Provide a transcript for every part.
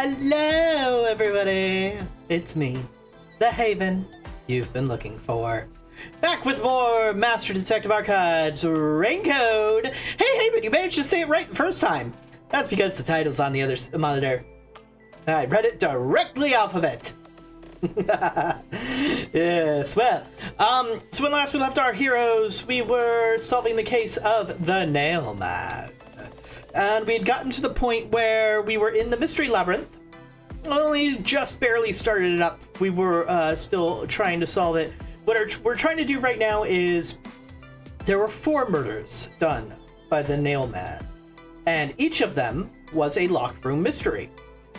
Hello, everybody! It's me, the Haven you've been looking for. Back with more Master Detective Archives Raincode. Hey, Haven, you managed to say it right the first time. That's because the title's on the other monitor. I read it directly off of it. Yes, well, so when last we left our heroes, we were solving the case of the Nail Man. And we'd gotten to the point where we were in the Mystery Labyrinth. Only just barely started it up. We were still trying to solve it. What we're trying to do right now is there were 4 murders done by the Nail Man, and each of them was a locked room mystery.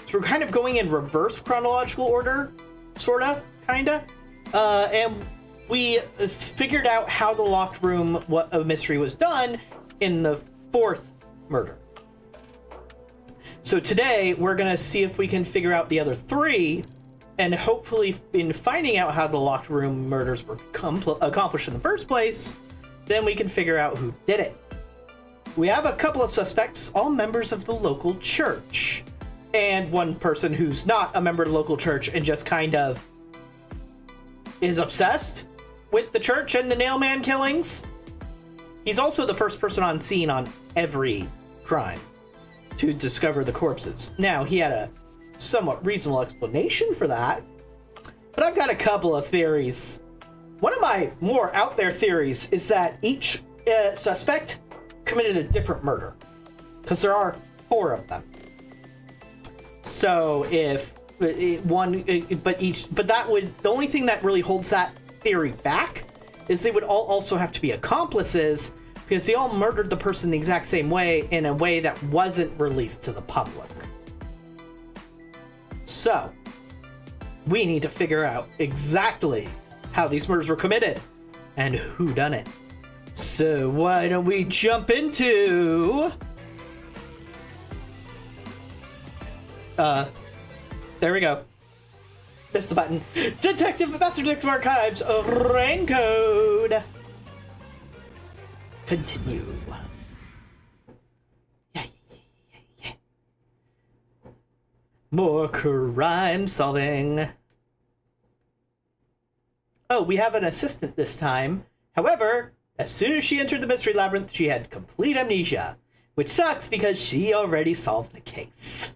So we're kind of going in reverse chronological order, sorta, kinda. And we figured out how the locked room mystery was done in the 4th murder. So today we're gonna see if we can figure out the other 3, and hopefully in finding out how the locked room murders were accomplished in the first place, then we can figure out who did it. We have a couple of suspects, all members of the local church, and one person who's not a member of the local church and just kind of is obsessed with the church and the Nail Man killings. He's also the first person on scene on every crime to discover the corpses. Now, he had a somewhat reasonable explanation for that, but I've got a couple of theories. One of my more out there theories is that each suspect committed a different murder, because there are 4 of them. So if the only thing that really holds that theory back is they would all also have to be accomplices, because they all murdered the person the exact same way in a way that wasn't released to the public. So, we need to figure out exactly how these murders were committed and who done it. So why don't we jump into... there we go. Missed the button. Master Detective Archives Raincode. Continue. Yeah. More crime solving. Oh, we have an assistant this time. However, as soon as she entered the Mystery Labyrinth, she had complete amnesia, which sucks because she already solved the case.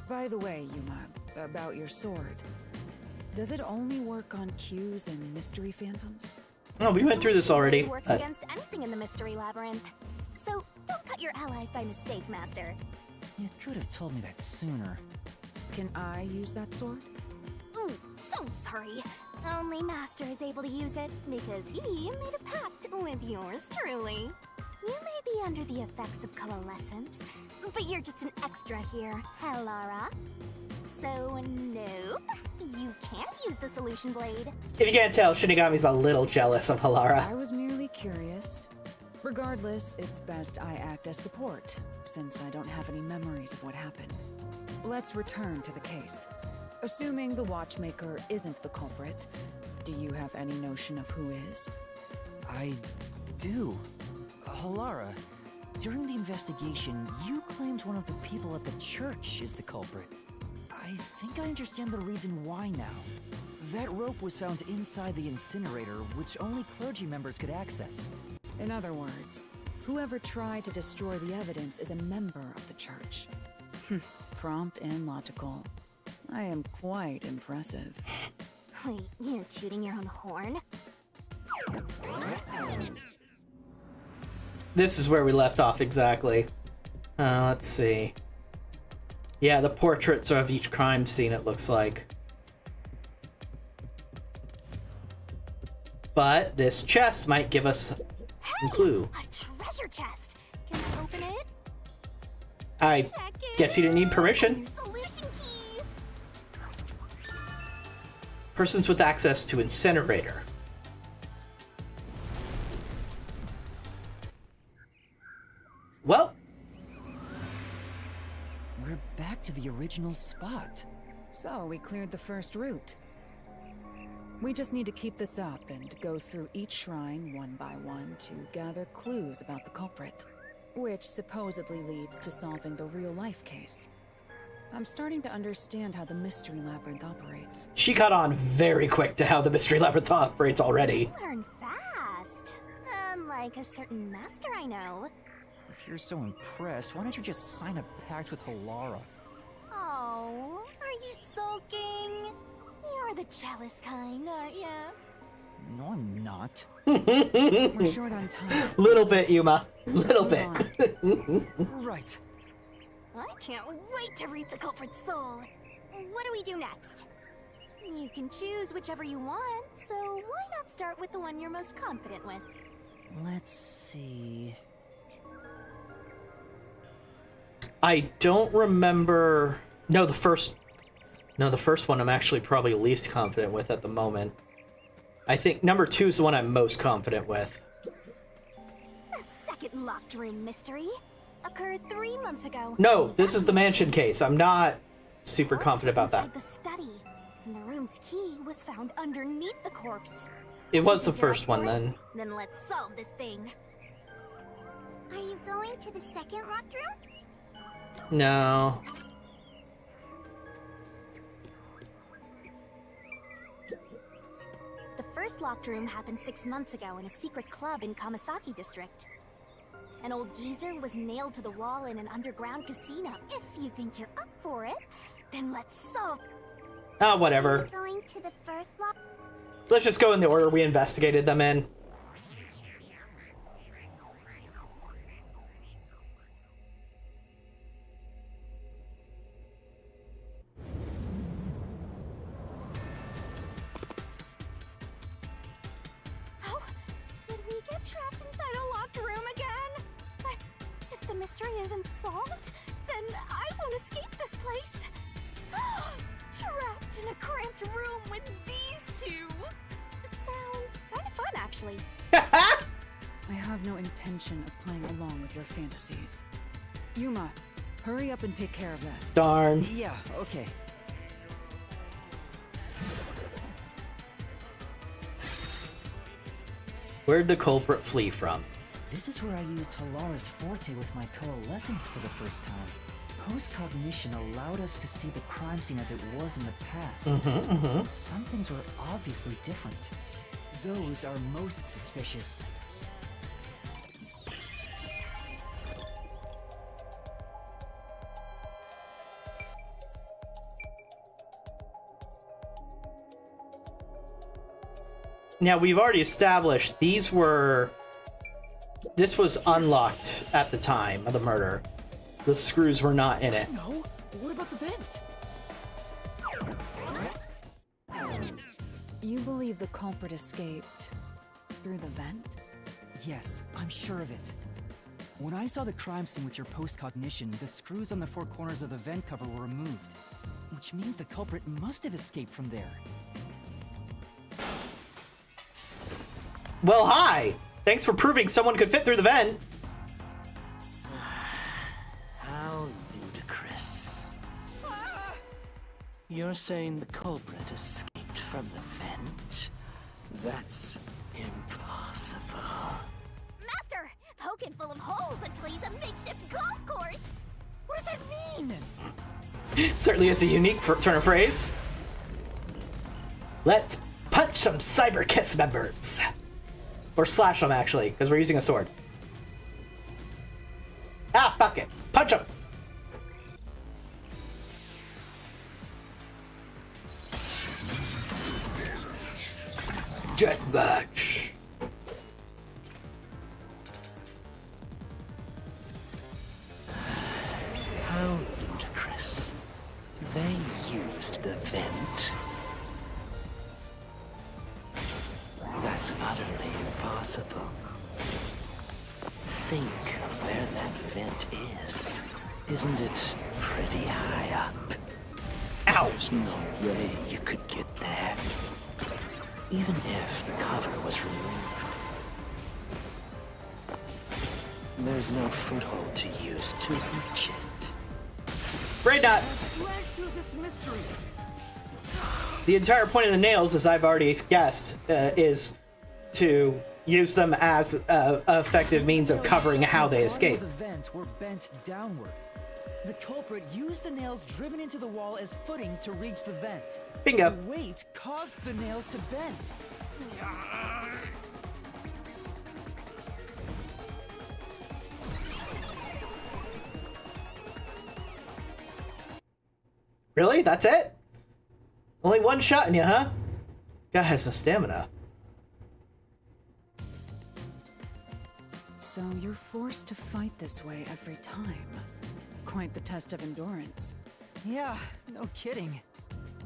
By the way, Yuma, about your sword. Does it only work on cues and mystery phantoms? Oh, we went through this already. It works against anything in the Mystery Labyrinth. So don't cut your allies by mistake, Master. You could have told me that sooner. Can I use that sword? Ooh, so sorry. Only Master is able to use it because he made a pact with yours truly. You may be under the effects of coalescence, but you're just an extra here, Halara. So, nope, you can't use the solution blade. If you can't tell, Shinigami's a little jealous of Halara. I was merely curious. Regardless, it's best I act as support, since I don't have any memories of what happened. Let's return to the case. Assuming the watchmaker isn't the culprit, do you have any notion of who is? I do. Halara, during the investigation, you claimed one of the people at the church is the culprit. I think I understand the reason why now. That rope was found inside the incinerator, which only clergy members could access. In other words, whoever tried to destroy the evidence is a member of the church. Prompt and logical. I am quite impressive. Wait, you're tooting your own horn? This is where we left off exactly. Let's see. Yeah, the portraits are of each crime scene, it looks like. But this chest might give us a clue. A treasure chest! Can I open it? I guess you didn't need permission. Solution key! Persons with access to incinerator. Well, We're back to the original spot. So, we cleared the first route. We just need to keep this up and go through each shrine one by one to gather clues about the culprit, which supposedly leads to solving the real-life case. I'm starting to understand how the Mystery Labyrinth operates. She caught on very quick to how the Mystery Labyrinth operates already. Learn fast. Unlike a certain master I know. If you're so impressed, why don't you just sign a pact with Halara? Oh, are you sulking? You're the jealous kind, aren't ya? No, I'm not. We're short on time. Little bit, Yuma. Little bit. Right. I can't wait to reap the culprit's soul. What do we do next? You can choose whichever you want, so why not start with the one you're most confident with? Let's see. I don't remember. No, the first one I'm actually probably least confident with at the moment. I think number 2 is the one I'm most confident with. The second locked room mystery occurred 3 months ago. No, this is the mansion case. I'm not super confident about that. The study, and the room's key was found underneath the corpse. It was the Think you're first up one for it? then. Then let's solve this thing. Are you going to the second locked room? No. The first locked room happened 6 months ago in a secret club in Kamasaki district. An old geezer was nailed to the wall in an underground casino. If you think you're up for it, then let's solve. Ah, whatever. Going to the first lock. Let's just go in the order we investigated them in. Oh, did we get trapped inside a locked room again? But if the mystery isn't solved, then I won't escape this place. Trapped in a cramped room with these two. Sounds kind of fun, actually. I have no intention of playing along with your fantasies. Yuma, hurry up and take care of this. Darn. Yeah, okay. Where'd the culprit flee from? This is where I used Halara's forte with my coalescence for the first time. Post-cognition allowed us to see the crime scene as it was in the past. Some things were obviously different. Those are most suspicious. Now, we've already established this was unlocked at the time of the murder. The screws were not in it. No? What about the vent? You believe the culprit escaped through the vent? Yes, I'm sure of it. When I saw the crime scene with your post-cognition, the screws on the 4 corners of the vent cover were removed. Which means the culprit must have escaped from there. Well, hi! Thanks for proving someone could fit through the vent. How ludicrous. You're saying the culprit escaped from the vent? That's impossible. Master, poking full of holes until he's a makeshift golf course. What does that mean? Certainly is a unique turn of phrase. Let's punch some Cyber Kiss members. Or slash them, actually, because we're using a sword. Ah, fuck it. Punch them. Deathmatch. How ludicrous. They used the vent. That's utterly impossible. Think of where that vent is. Isn't it pretty high up? Ow. There's no way you could get there. Even if the cover was removed. There's no foothold to use to reach it. Braid knot. Flash through this mystery. The entire point of the nails, as I've already guessed, is to use them as an effective means of covering how they escape. The vents were bent downward. The culprit used the nails driven into the wall as footing to reach the vent. Bingo. The weight caused the nails to bend. Really? That's it? Only one shot in you, huh? Guy has no stamina. So you're forced to fight this way every time. Quite the test of endurance. Yeah, no kidding.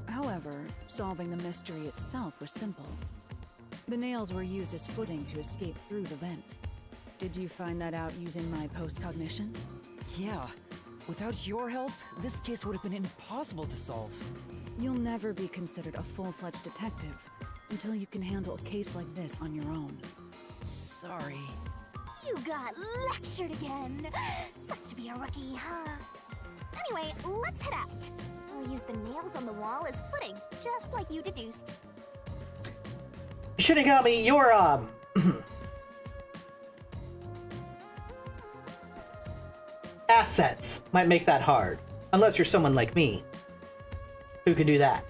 However, solving the mystery itself was simple. The nails were used as footing to escape through the vent. Did you find that out using my post-cognition? Yeah. Without your help, this case would have been impossible to solve. You'll never be considered a full-fledged detective until you can handle a case like this on your own. Sorry. You got lectured again. Sucks to be a rookie, huh? Anyway, let's head out. We'll use the nails on the wall as footing, just like you deduced. Shinigami, you're, assets might make that hard. Unless you're someone like me, who can do that.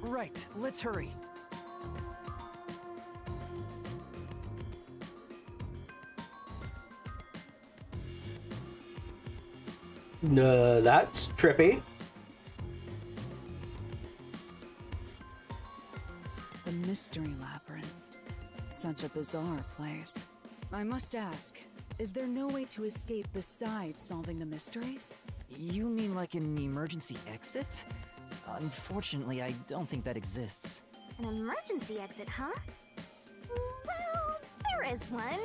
Right, let's hurry. That's trippy. The Mystery Labyrinth. Such a bizarre place. I must ask, is there no way to escape besides solving the mysteries? You mean like an emergency exit? Unfortunately, I don't think that exists. An emergency exit, huh? Well, there is one,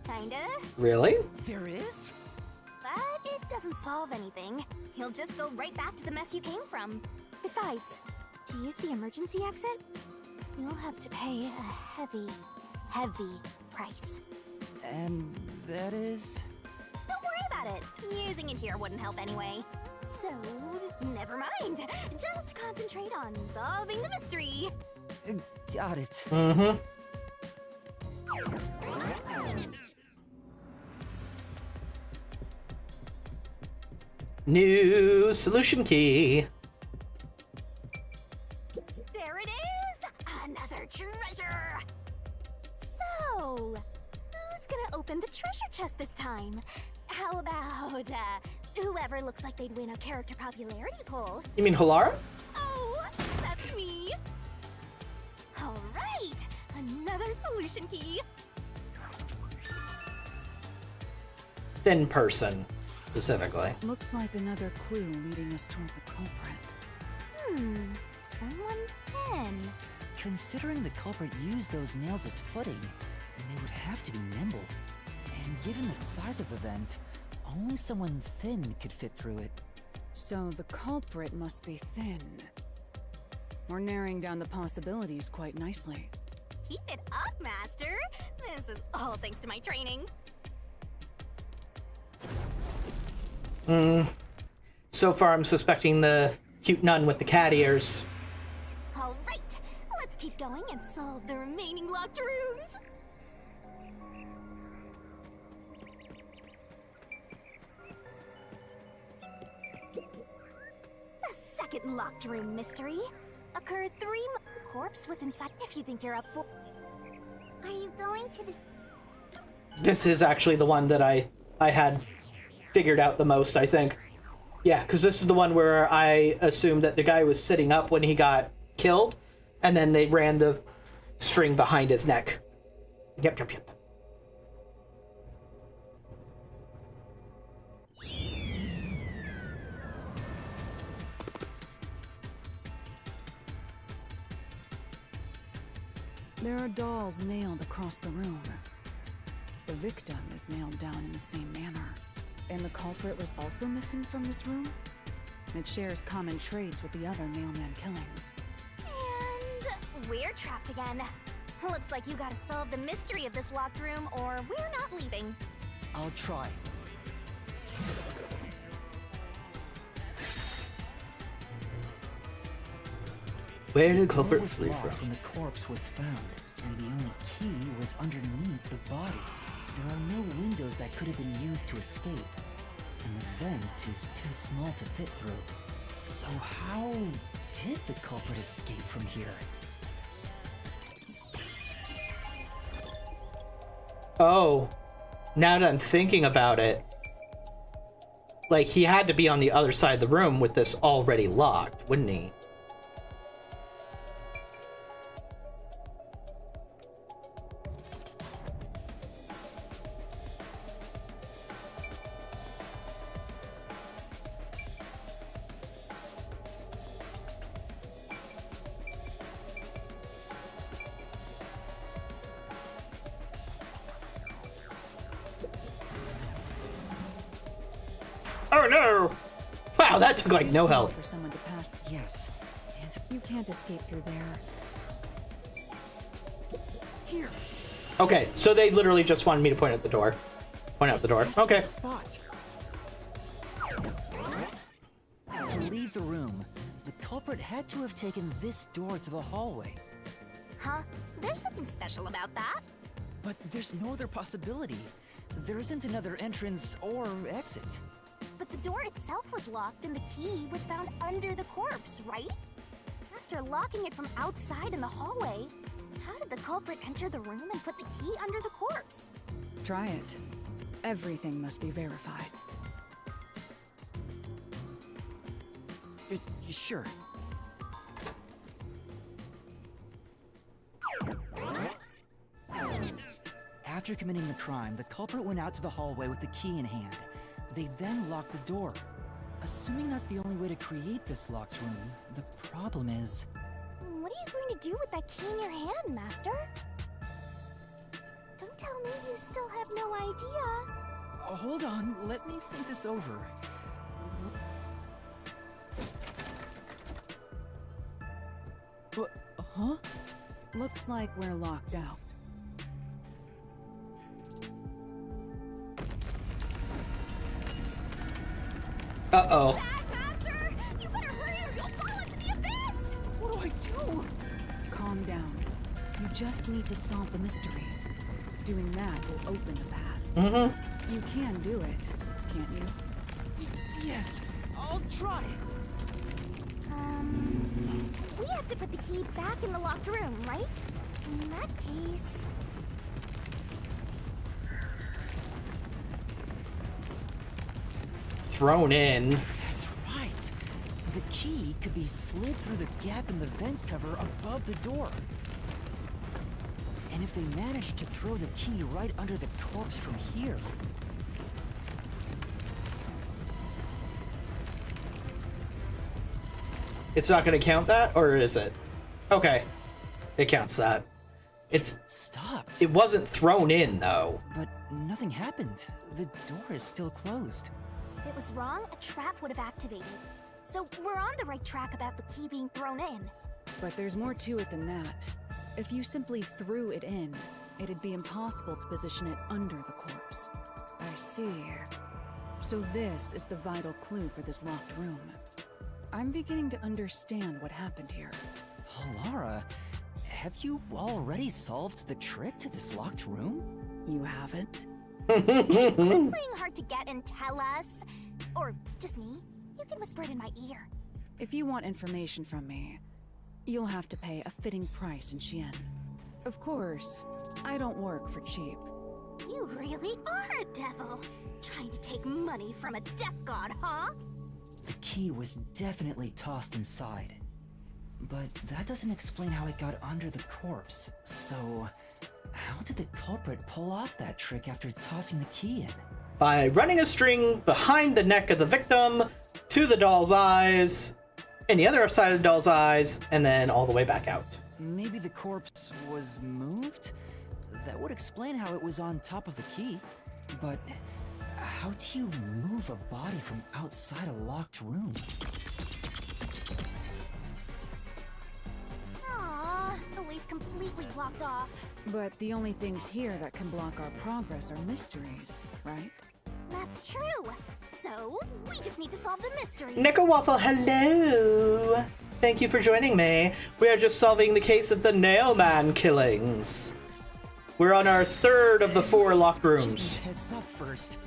kinda. Really? There is? But it doesn't solve anything. You'll just go right back to the mess you came from. Besides, to use the emergency exit, you'll have to pay a heavy, heavy price. And that is? Don't worry about it. Using it here wouldn't help anyway. So, never mind. Just concentrate on solving the mystery. Got it. Mm-hmm. New solution key. There it is! Another treasure! So, who's gonna open the treasure chest this time? How about, whoever looks like they'd win a character popularity poll? You mean Halara? Oh, that's me! Alright! Another solution key! Thin person, specifically. Looks like another clue leading us toward the culprit. Someone thin. Considering the culprit used those nails as footing, they would have to be nimble. And given the size of the vent, only someone thin could fit through it. So the culprit must be thin. We're narrowing down the possibilities quite nicely. Keep it up, Master! This is all thanks to my training. So far I'm suspecting the cute nun with the cat ears. Alright, let's keep going and solve the remaining locked rooms! The second locked room mystery occurred the corpse was inside. If you think you're up for... Are you going to the... This is actually the one that I had figured out the most, I think. Yeah, because this is the one where I assumed that the guy was sitting up when he got killed, and then they ran the string behind his neck. Yep. There are dolls nailed across the room. The victim is nailed down in the same manner. And the culprit was also missing from this room? It shares common traits with the other mailman killings. And we're trapped again. Looks like you gotta solve the mystery of this locked room or we're not leaving. I'll try. Where did the door culprit was flee locked from? when the corpse was found, and the only key was underneath the body. There are no windows that could have been used to escape, and the vent is too small to fit through. So how did the culprit escape from here? Oh, now that I'm thinking about it, like, he had to be on the other side of the room with this already locked, wouldn't he? Oh no! Wow, that took like Too no small health. for someone to pass. Yes, and You can't escape through there. here. Okay, so they literally just wanted me to point at the door. Point out the door. This has to be Okay. the spot. To leave the room, the culprit had to have taken this door to the hallway. Huh? There's nothing special about that. But there's no other possibility. There isn't another entrance or exit. But the door itself was locked and the key was found under the corpse, right? After locking it from outside in the hallway, how did the culprit enter the room and put the key under the corpse? Try it. Everything must be verified. Sure. After committing the crime, the culprit went out to the hallway with the key in hand. They then locked the door. Assuming that's the only way to create this locked room, the problem is... What are you going to do with that key in your hand, Master? Don't tell me you still have no idea. Hold on, let me think this over. Huh? Looks like we're locked out. Uh-oh. Master! You better hurry or you'll fall into the abyss! What do I do? Calm down. You just need to solve the mystery. Doing that will open the path. Mm-hmm. You can do it, can't you? Yes, I'll try. We have to put the key back in the locked room, right? In that case... Thrown in. That's right. The key could be slid through the gap in the vent cover above the door. And if they managed to throw the key right under the corpse from here... It's not going to count that, or is it? Okay. It counts that. It's... stopped. It wasn't thrown in, though. But nothing happened. The door is still closed. If it was wrong, a trap would have activated. So we're on the right track about the key being thrown in. But there's more to it than that. If you simply threw it in, it'd be impossible to position it under the corpse. I see. So this is the vital clue for this locked room. I'm beginning to understand what happened here. Lara, have you already solved the trick to this locked room? You haven't? Playing hard to get and tell us. Or just me. You can whisper it in my ear. If you want information from me, you'll have to pay a fitting price in Xian. Of course, I don't work for cheap. You really are a devil. Trying to take money from a death god, huh? The key was definitely tossed inside. But that doesn't explain how it got under the corpse. So, how did the culprit pull off that trick after tossing the key in? By running a string behind the neck of the victim, to the doll's eyes, and the other side of the doll's eyes, and then all the way back out. Maybe the corpse was moved? That would explain how it was on top of the key. But how do you move a body from outside a locked room? Aww, the way's completely blocked off. But the only things here that can block our progress are mysteries, right? That's true. So, we just need to solve the mystery. Nickel Waffle, hello! Thank you for joining me. We are just solving the case of the Nailman killings. We're on our third of the 4 locked rooms. Heads up first.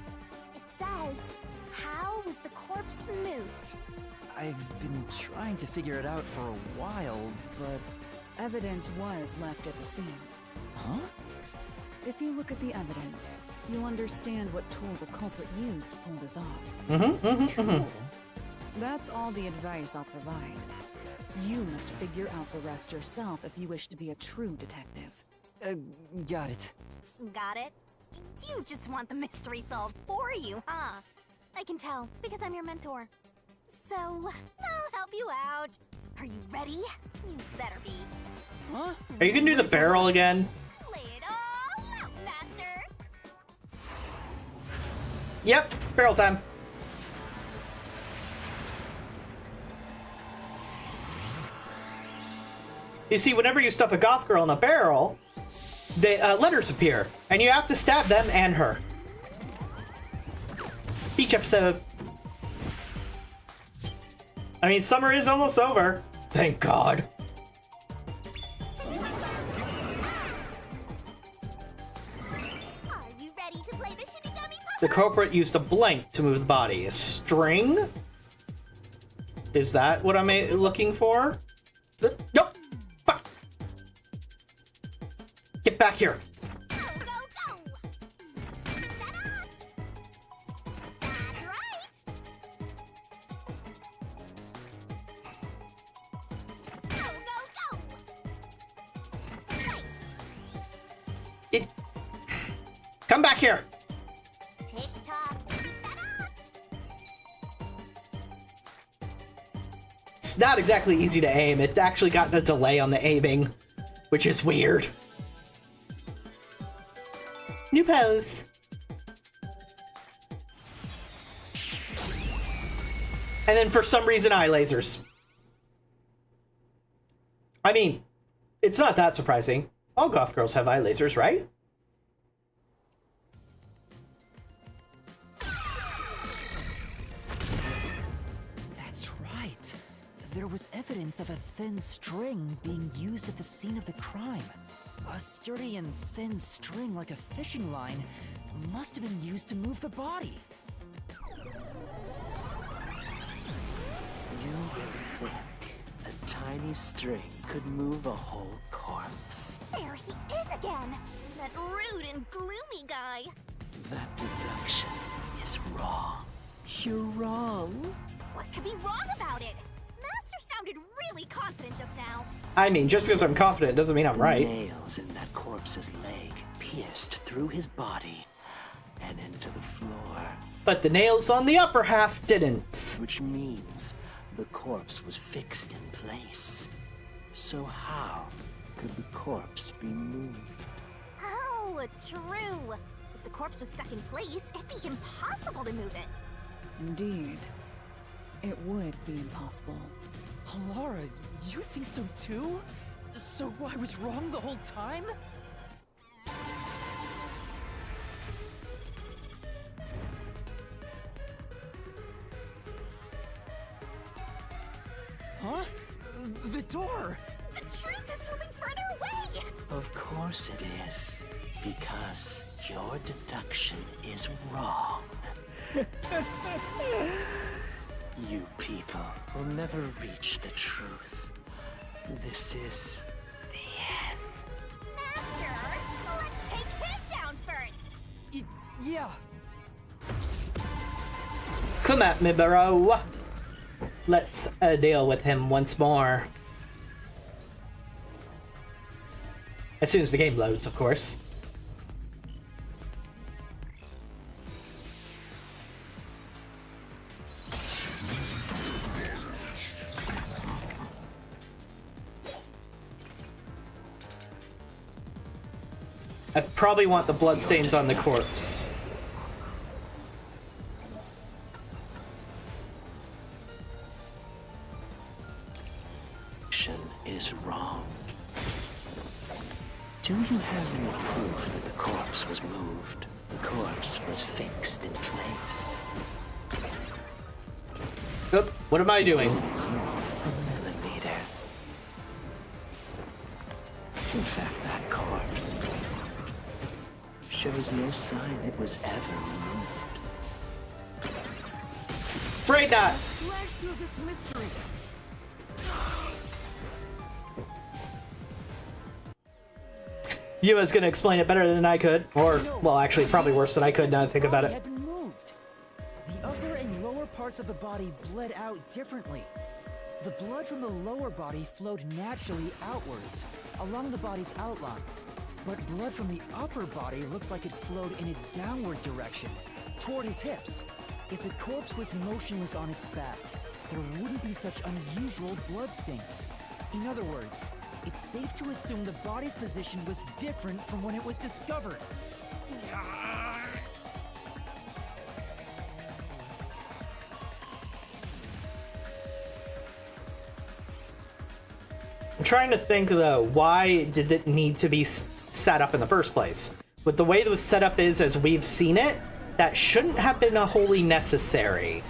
It says, how was the corpse moved? I've been trying to figure it out for a while, but... Evidence was left at the scene. Huh? If you look at the evidence, you'll understand what tool the culprit used to pull this off. Tool? That's all the advice I'll provide. You must figure out the rest yourself if you wish to be a true detective. Got it. Got it? You just want the mystery solved for you, huh? I can tell, because I'm your mentor. So, I'll help you out. Are you ready? You better be. Huh? Are you gonna do the barrel again? Lay it all out, Master! Yep, barrel time. You see, whenever you stuff a goth girl in a barrel, the letters appear, and you have to stab them and her. Each episode. I mean, summer is almost over. Thank God. Are you ready to play the shitty dummy puzzle? The culprit used a blank to move the body. A string? Is that what I'm looking for? Nope. Fuck. Get back here. Go, go, go! Ta-da! That's right! Go, go, go! Nice! It. Come back here. Tick-tock! Ta-da! It's not exactly easy to aim. It's actually got the delay on the aiming, which is weird. New pose. And then for some reason, eye lasers. I mean, it's not that surprising. All goth girls have eye lasers, right? That's right. There was evidence of a thin string being used at the scene of the crime. A sturdy and thin string like a fishing line must have been used to move the body. You really think a tiny string could move a whole corpse? There he is again! That rude and gloomy guy! That deduction is wrong. You're wrong. What could be wrong about it? Master sounded really confident just now. I mean, just because I'm confident doesn't mean I'm right. Nails in that corpse's leg pierced through his body and into the floor, But the nails on the upper half didn't. which means the corpse was fixed in place. So how could the corpse be moved? Oh, true. If the corpse was stuck in place, it'd be impossible to move it. Indeed. It would be impossible. Laura, you think so too? So I was wrong the whole time? Huh? The door! The truth is slipping further away! Of course it is, because your deduction is wrong. You people will never reach the truth. This is the end. Master, let's take him down first! Yeah. Come at me, bro. Let's deal with him once more. As soon as the game loads, of course. I probably want the bloodstains on the corpse. Is wrong. Do you have any proof that the corpse was moved? The corpse was fixed in place. Oop, what am I doing? A millimeter. In fact, that corpse shows no sign it was ever removed. Afraid not. Flash through this mystery. Yuma's gonna explain it better than I could. Or, well, actually, probably worse than I could now that I think about it. Had been moved. The upper and lower parts of the body bled out differently. The blood from the lower body flowed naturally outwards, along the body's outline. But blood from the upper body looks like it flowed in a downward direction, toward his hips. If the corpse was motionless on its back, there wouldn't be such unusual blood stains. In other words, it's safe to assume the body's position was different from when it was discovered. I'm trying to think, though, why did it need to be set up in the first place? With the way the setup is as we've seen it, that shouldn't have been wholly necessary.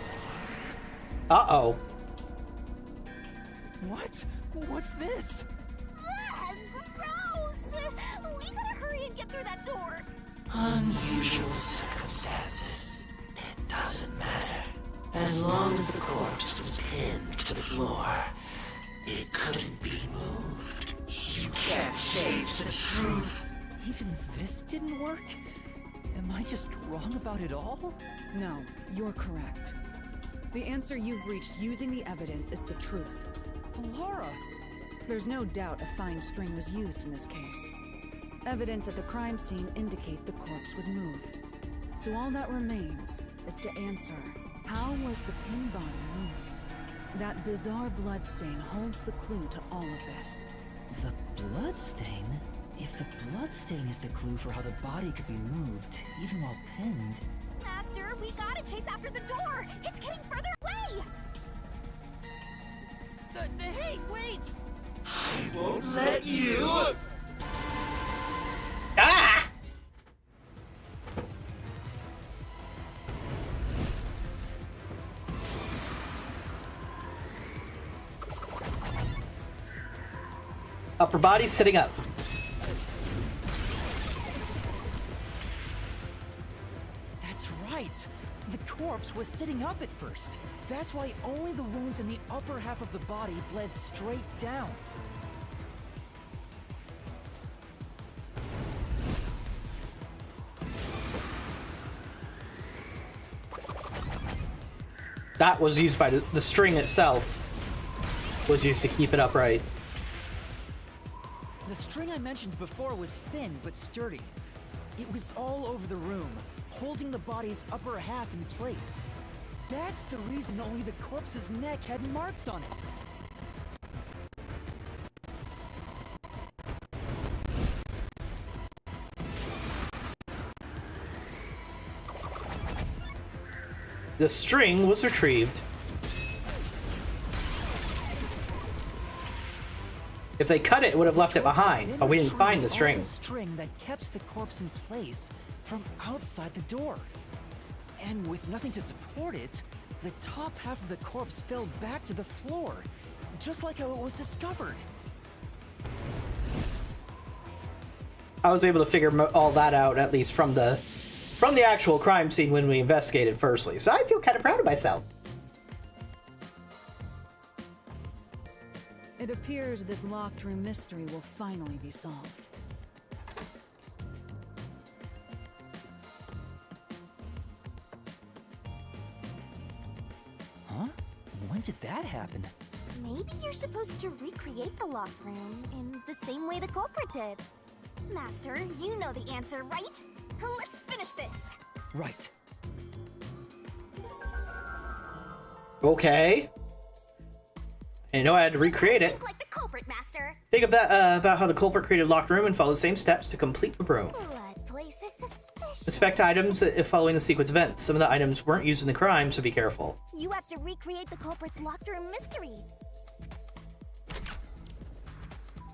Uh-oh. What? What's this? Ah, gross! We gotta hurry and get through that door. Unusual circumstances. It doesn't matter. As long as the corpse was pinned to the floor, it couldn't be moved. You can't change the truth. Even this didn't work? Am I just wrong about it all? No, you're correct. The answer you've reached using the evidence is the truth. Laura! There's no doubt a fine string was used in this case. Evidence at the crime scene indicate the corpse was moved. So all that remains is to answer, how was the pin body moved? That bizarre bloodstain holds the clue to all of this. The bloodstain? If the bloodstain is the clue for how the body could be moved, even while pinned... Master, we gotta chase after the door! It's getting further away! Hey, wait! I won't let you! Ah! Upper body sitting up. That's right! The corpse was sitting up at first. That's why only the wounds in the upper half of the body bled straight down. That was used by the string itself. Was used to keep it upright. The string I mentioned before was thin but sturdy. It was all over the room, holding the body's upper half in place. That's the reason only the corpse's neck had marks on it. The string was retrieved. If they cut it, it would have left it behind, but we didn't find the string. The string that kept the corpse in place from outside the door. And with nothing to support it, the top half of the corpse fell back to the floor, just like how it was discovered. I was able to figure all that out, at least from the actual crime scene when we investigated firstly, so I feel kind of proud of myself. It appears this locked room mystery will finally be solved. Huh? When did that happen? Maybe you're supposed to recreate the locked room in the same way the culprit did. Master, you know the answer, right? Let's finish this. Right. Okay. I know I had to recreate it. Think like the culprit, Master. Think about how the culprit created a locked room and follow the same steps to complete the room. Blood place is suspicious. Inspect items following the sequence events. Some of the items weren't used in the crime, so be careful. You have to recreate the culprit's locked room mystery.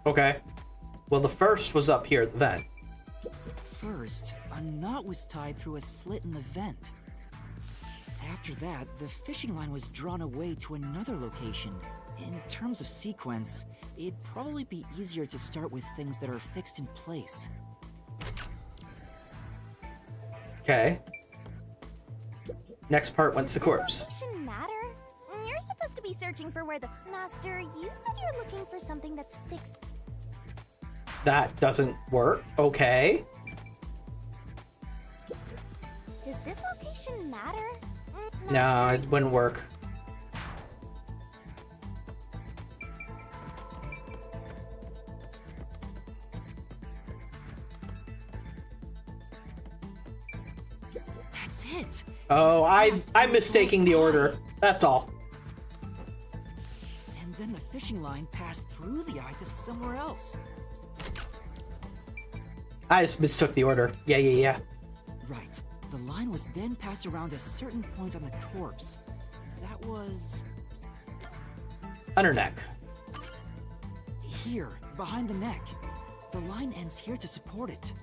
Okay. Well, the first was up here at the vent. First, a knot was tied through a slit in the vent. After that, the fishing line was drawn away to another location, In terms of sequence, it'd probably be easier to start with things that are fixed in place. Okay. Next part, what's the corpse? Does location matter? You're supposed to be searching for where the Master. You said you're looking for something that's fixed. That doesn't work. Okay. Does this location matter? No, Master? it wouldn't work. That's it! Oh, I'm mistaking the order. That's all. And then the fishing line passed through the eye to somewhere else. I just mistook the order. Yeah. Right. The line was then passed around a certain point on the corpse. That was... Under neck. here, behind the neck. The line ends here to support it.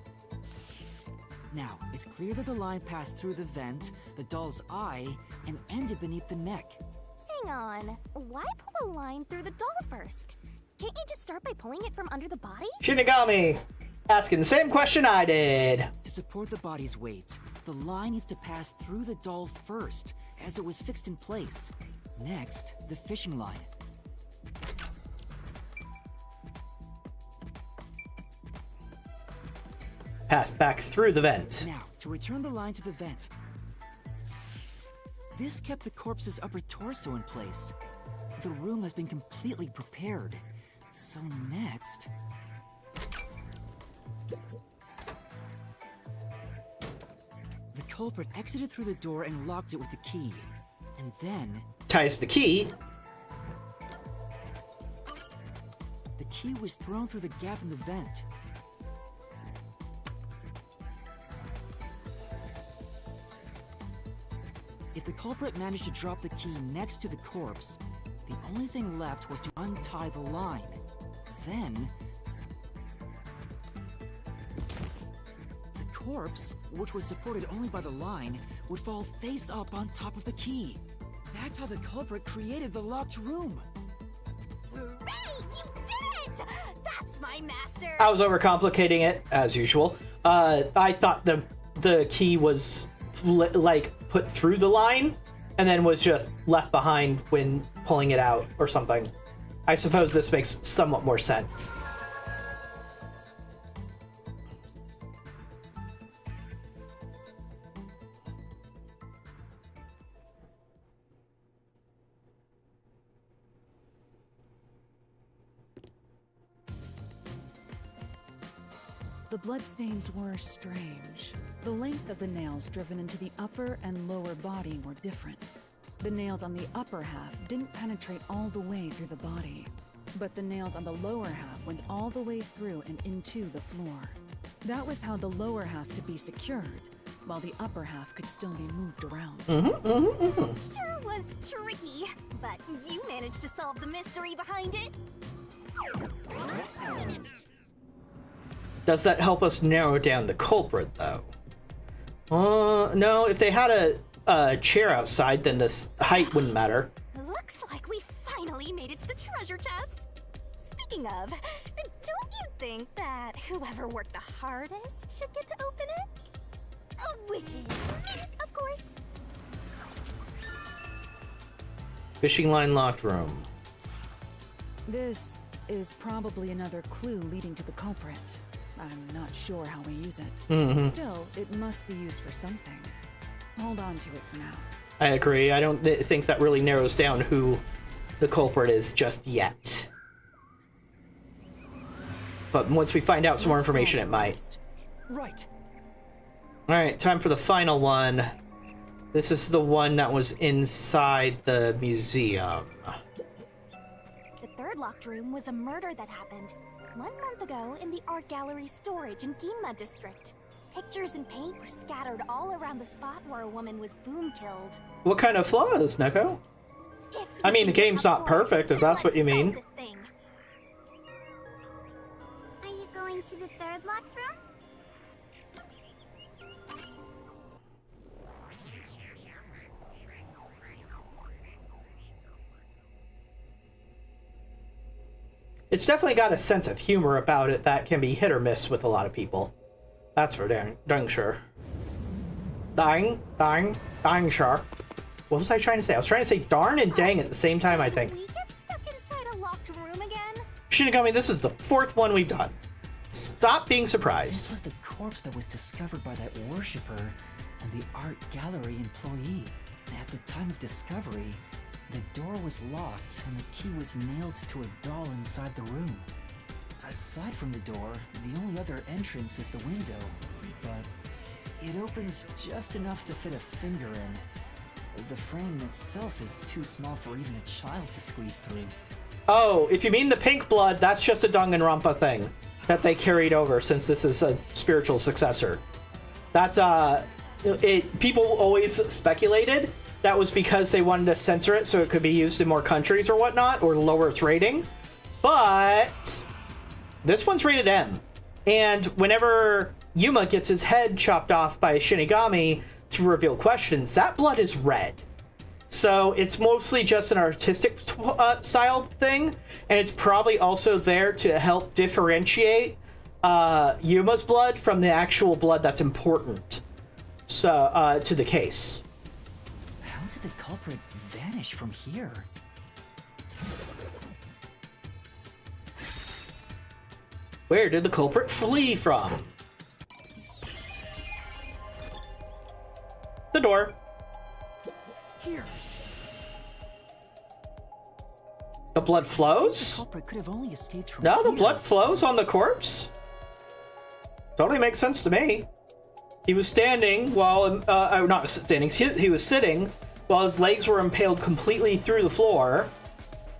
Now, it's clear that the line passed through the vent, the doll's eye, and ended beneath the neck. Hang on. Why pull a line through the doll first? Can't you just start by pulling it from under the body? Shinigami! Asking the same question I did. To support the body's weight, the line needs to pass through the doll first, as it was fixed in place. Next, the fishing line. Passed back through the vent. Now, to return the line to the vent. This kept the corpse's upper torso in place. The room has been completely prepared. So next... the culprit exited through the door and locked it with the key. And then... Ties the key. the key was thrown through the gap in the vent. If the culprit managed to drop the key next to the corpse, the only thing left was to untie the line. Then... the corpse, which was supported only by the line, would fall face up on top of the key. That's how the culprit created the locked room. Hooray! You did it! That's my master! I was overcomplicating it, as usual. I thought the key was, like, put through the line, and then was just left behind when pulling it out, or something. I suppose this makes somewhat more sense. The bloodstains were strange. The length of the nails driven into the upper and lower body were different. The nails on the upper half didn't penetrate all the way through the body, but the nails on the lower half went all the way through and into the floor. That was how the lower half could be secured, while the upper half could still be moved around. Sure was tricky, but you managed to solve the mystery behind it. Does that help us narrow down the culprit, though? No, if they had a chair outside, then this height wouldn't matter. Looks like we finally made it to the treasure chest. Speaking of, don't you think that whoever worked the hardest should get to open it? Which is me, of course. Fishing line locked room. This is probably another clue leading to the culprit. I'm not sure how we use it. Still, it must be used for something. Hold on to it for now. I agree. I don't think that really narrows down who the culprit is just yet. But once we find out some more information, it might. Right. Alright, time for the final one. This is the one that was inside the museum. The third locked room was a murder that happened 1 month ago in the art gallery storage in Ginma district. Pictures and paint were scattered all around the spot where a woman was boom killed. What kind of flaws, Neko? If I mean, the you think game's I'm not up for it, perfect, if then that's what you let's solve mean. this thing. Are you going to the third locked room? It's definitely got a sense of humor about it that can be hit or miss with a lot of people. That's for dang sure. Dang sure. What was I trying to say? I was trying to say darn and dang at the same time, I think. Did we get stuck inside a locked room again? Shinigami, this is the 4th one we've done. Stop being surprised. This was the corpse that was discovered by that worshipper and the art gallery employee. At the time of discovery, the door was locked and the key was nailed to a doll inside the room. Aside from the door, the only other entrance is the window, but it opens just enough to fit a finger in. The frame itself is too small for even a child to squeeze through. Oh, if you mean the pink blood, that's just a Dangan Ronpa thing that they carried over since this is a spiritual successor. That's, people always speculated that was because they wanted to censor it so it could be used in more countries or whatnot, or lower its rating. But this one's rated M. And whenever Yuma gets his head chopped off by Shinigami to reveal questions, that blood is red. So it's mostly just an artistic style thing, and it's probably also there to help differentiate Yuma's blood from the actual blood that's important to the case. How did the culprit vanish from here? Where did the culprit flee from? The door. Here. The blood The flows? culprit could have only escaped from No, the here. blood flows on the corpse. Totally makes sense to me. He was standing while, not standing, he was sitting while his legs were impaled completely through the floor.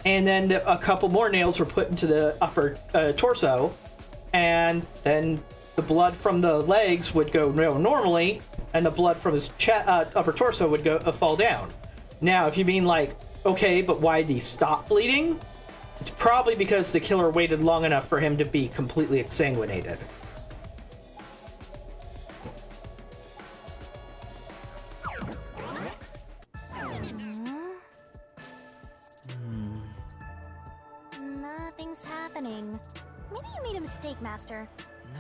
And then a couple more nails were put into the upper torso. And then the blood from the legs would go normally, and the blood from his upper torso would go fall down. Now, if you mean like, okay, but why did he stop bleeding? It's probably because the killer waited long enough for him to be completely exsanguinated. Nothing's happening. Maybe you made a mistake, Master.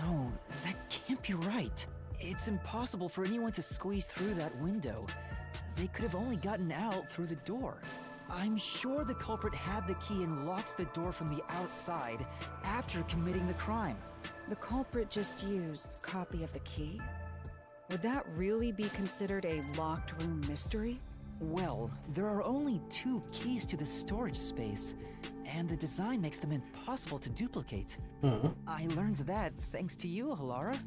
No, that can't be right. It's impossible for anyone to squeeze through that window. They could have only gotten out through the door. I'm sure the culprit had the key and locked the door from the outside after committing the crime. The culprit just used a copy of the key? Would that really be considered a locked room mystery? Well, there are only 2 keys to the storage space, and the design makes them impossible to duplicate. I learned that thanks to you, Halara.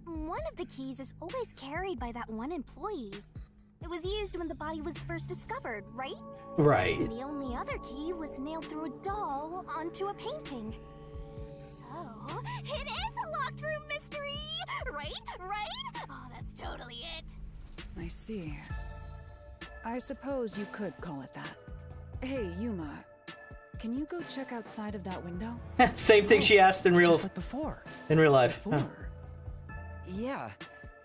One of the keys is always carried by that one employee. It was used when the body was first discovered, right? Right. And the only other key was nailed through a doll onto a painting. So, it is a locked room mystery! Right? Right? Oh, that's totally it. I see. I suppose you could call it that. Hey, Yuma, can you go check outside of that window? Same thing she asked in real Just like before. life. Huh. Before. Yeah,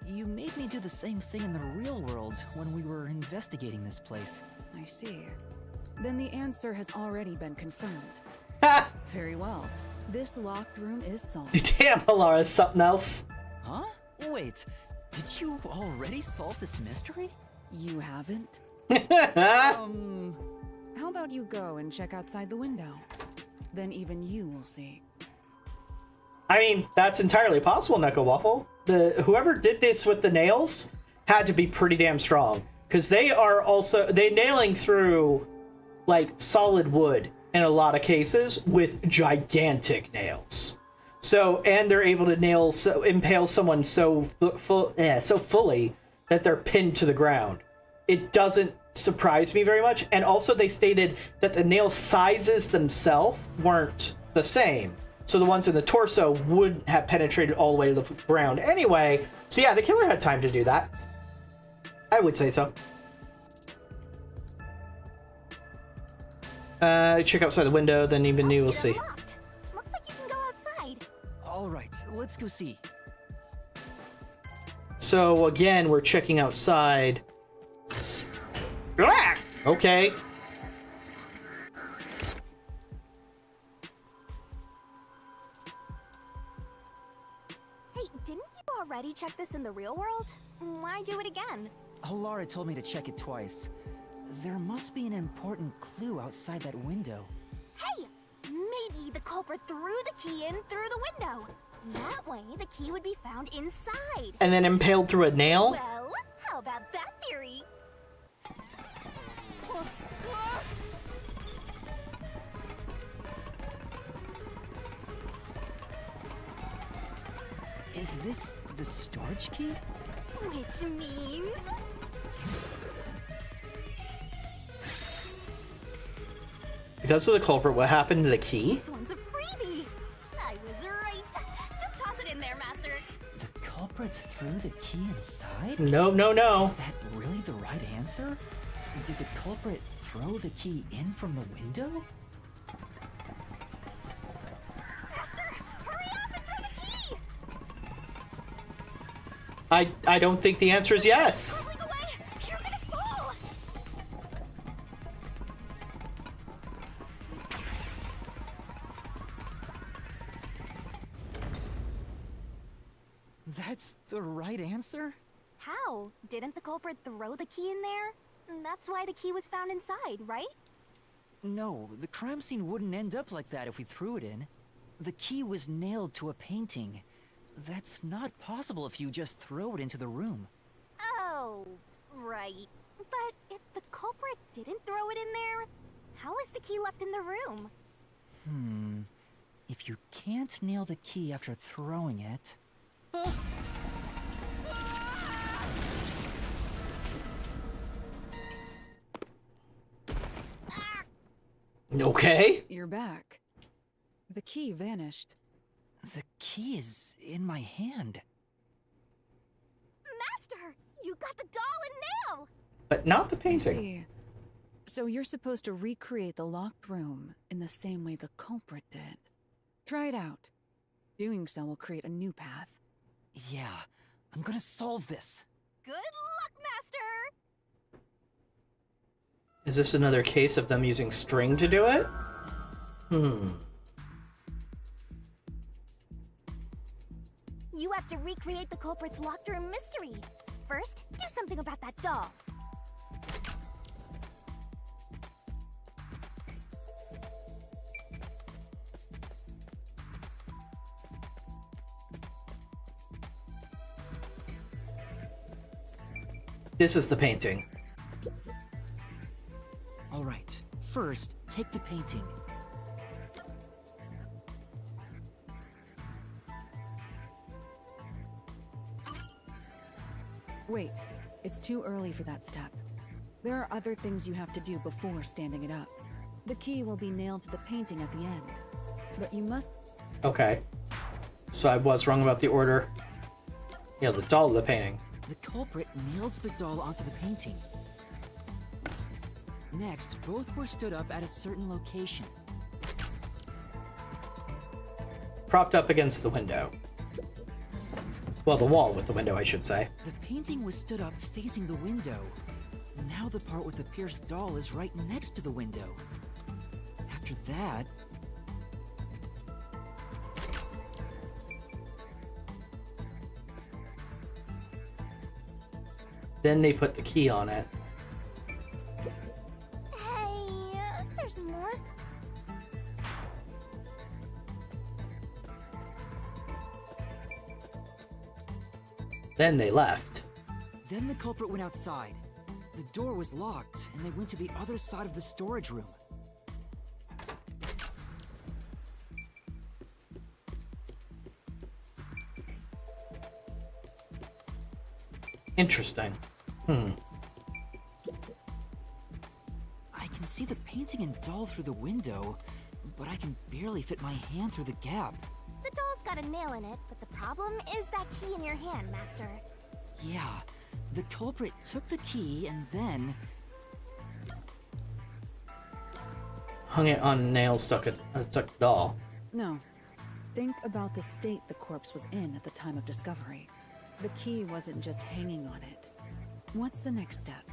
you made me do the same thing in the real world when we were investigating this place. I see. Then the answer has already been confirmed. Very well. This locked room is solved. Damn, Halara, something else. Huh? Wait, did you already solve this mystery? You haven't? How about you go and check outside the window? Then even you will see. I mean, that's entirely possible, Neko Waffle. Whoever did this with the nails had to be pretty damn strong, because they nailing through like solid wood in a lot of cases with gigantic nails. So, and they're able to impale someone so fully that they're pinned to the ground. It doesn't surprise me very much. And also they stated that the nail sizes themselves weren't the same. So the ones in the torso wouldn't have penetrated all the way to the ground anyway. So yeah, the killer had time to do that. I would say so. Check outside the window, then even you will see. Unlocked. Looks like you can go outside. Alright, let's go see. So again, we're checking outside. Ah! Okay. already checked this in the real world? Why do it again? Halara told me to check it twice. There must be an important clue outside that window. Hey! Maybe the culprit threw the key in through the window. That way, the key would be found inside. And then impaled through a nail? Well, how about that theory? Is this the storage key? Which means... Because of the culprit, what happened to the key? This one's a freebie! I was right! Just toss it in there, Master! The culprit threw the key inside? No, no, no. Is that really the right answer? Did the culprit throw the key in from the window? Master! Hurry up and throw the key! I don't think the answer is yes. Rolling away! You're gonna fall! That's the right answer? How? Didn't the culprit throw the key in there? That's why the key was found inside, right? No, the crime scene wouldn't end up like that if we threw it in. The key was nailed to a painting. That's not possible if you just throw it into the room. Oh, right. But if the culprit didn't throw it in there, how is the key left in the room? If you can't nail the key after throwing it... Okay. You're back. The key vanished. The key is in my hand. Master! You got the doll and nail! But not the I painting. see. So you're supposed to recreate the locked room in the same way the culprit did. Try it out. Doing so will create a new path. Yeah, I'm gonna solve this. Good luck, Master! Is this another case of them using string to do it? You have to recreate the culprit's locked room mystery. First, do something about that doll. This is the painting. All right, first, take the painting. Wait, it's too early for that step. There are other things you have to do before standing it up. The key will be nailed to the painting at the end. But you must... Okay. So I was wrong about the order. Yeah, the doll of the painting. The culprit nailed the doll onto the painting. Next, both were stood up at a certain location. Propped up against the window. Well, the wall with the window, I should say. The painting was stood up facing the window. Now the part with the pierced doll is right next to the window. After that... Then they put the key on it. Hey, there's more. Then they left. Then the culprit went outside. The door was locked, and they went to the other side of the storage room. Interesting. I can see the painting and doll through the window, but I can barely fit my hand through the gap. The doll's got a nail in it, but the problem is that key in your hand, Master. Yeah, the culprit took the key and then... Hung it on a nail, stuck the doll. No. Think about the state the corpse was in at the time of discovery. The key wasn't just hanging on it. What's the next step?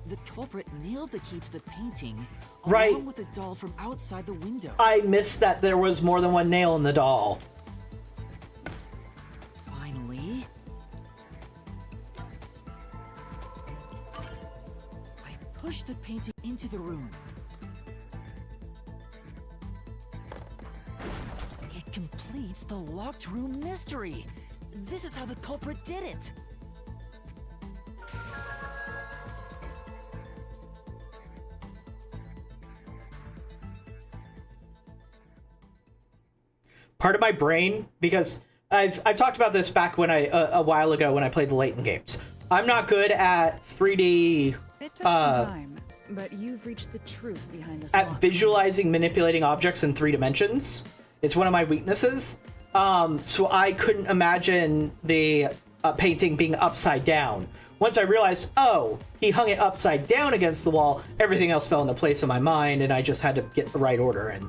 The culprit nailed the key to the painting, Right. along with the doll from outside the window. I missed that there was more than one nail in the doll. Finally. I pushed the painting into the room. It completes the locked room mystery. This is how the culprit did it. Part of my brain, because I've talked about this back when a while ago when I played the Layton games. I'm not good at 3D. It took some time, but you've reached the truth behind this. At visualizing, manipulating objects in 3 dimensions. It's one of my weaknesses. So I couldn't imagine the painting being upside down. Once I realized, oh, he hung it upside down against the wall, everything else fell into place in my mind, and I just had to get the right order in.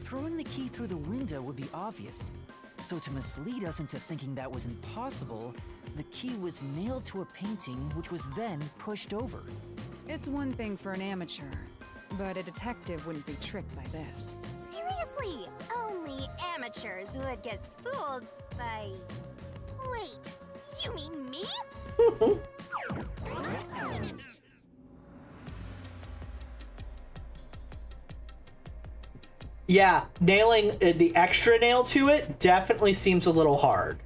Throwing the key through the window would be obvious. So to mislead us into thinking that was impossible, the key was nailed to a painting which was then pushed over. It's one thing for an amateur, but a detective wouldn't be tricked by this. Seriously, only amateurs would get fooled by... Wait, you mean me? Yeah, nailing the extra nail to it definitely seems a little hard.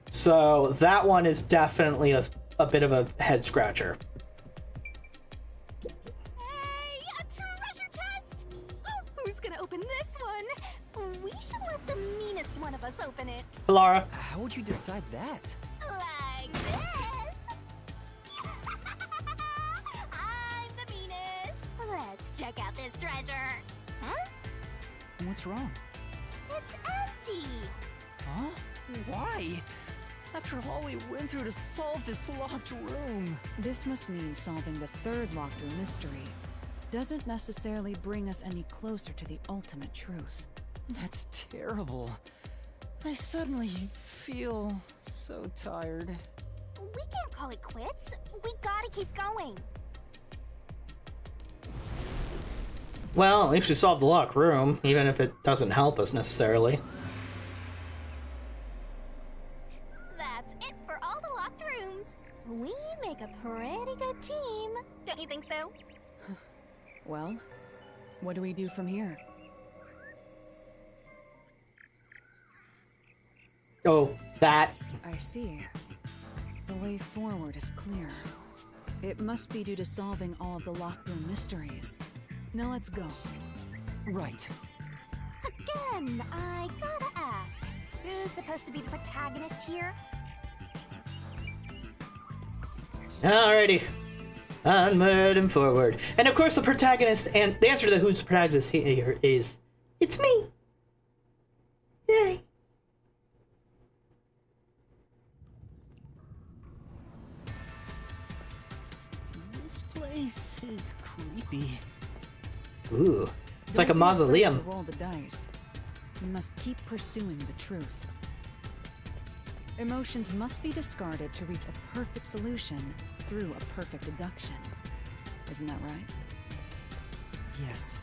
So that one is definitely a bit of a head scratcher. Hey, a treasure chest! Who's gonna open this one? We should let the meanest one of us open it. Lara. How would you decide that? Like this. I'm the meanest. Let's check out this treasure. Huh? What's wrong? It's empty. Huh? Why? After all we went through to solve this locked room. This must mean solving the third locked room mystery doesn't necessarily bring us any closer to the ultimate truth. That's terrible. I suddenly feel so tired. We can't call it quits. We gotta keep going. Well, at least we solved the locked room, even if it doesn't help us necessarily. That's it for all the locked rooms. We make a pretty good team. Don't you think so? Well, what do we do from here? Oh, that. I see. The way forward is clear. It must be due to solving all of the locked room mysteries. Now let's go. Right. Again, I gotta ask. Who's supposed to be the protagonist here? Alrighty. Onward and forward. And of course the protagonist, and the answer to who's the protagonist here is, it's me. Yay. This place is creepy. Ooh. It's like a Don't be afraid mausoleum. to roll the dice. We must keep pursuing the truth. Emotions must be discarded to reach a perfect solution through a perfect deduction. Isn't that right? Yes.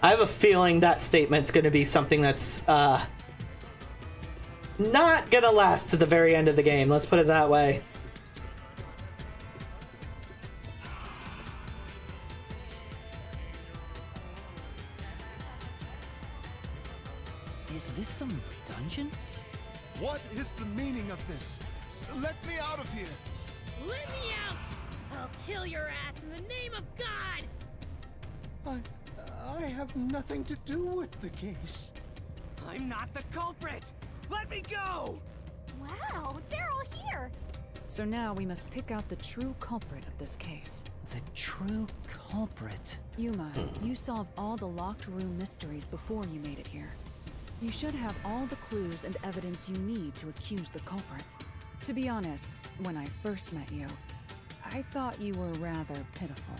I have a feeling that statement's going to be something that's not going to last to the very end of the game. Let's put it that way. Is this some dungeon? What is the meaning of this? Let me out of here! Let me out! I'll kill your ass in the name of God! I have nothing to do with the case. I'm not the culprit! Let me go! Wow, they're all here. So now we must pick out the true culprit of this case. The true culprit. Yuma, you solved all the locked room mysteries before you made it here. You should have all the clues and evidence you need to accuse the culprit. To be honest, when I first met you, I thought you were rather pitiful.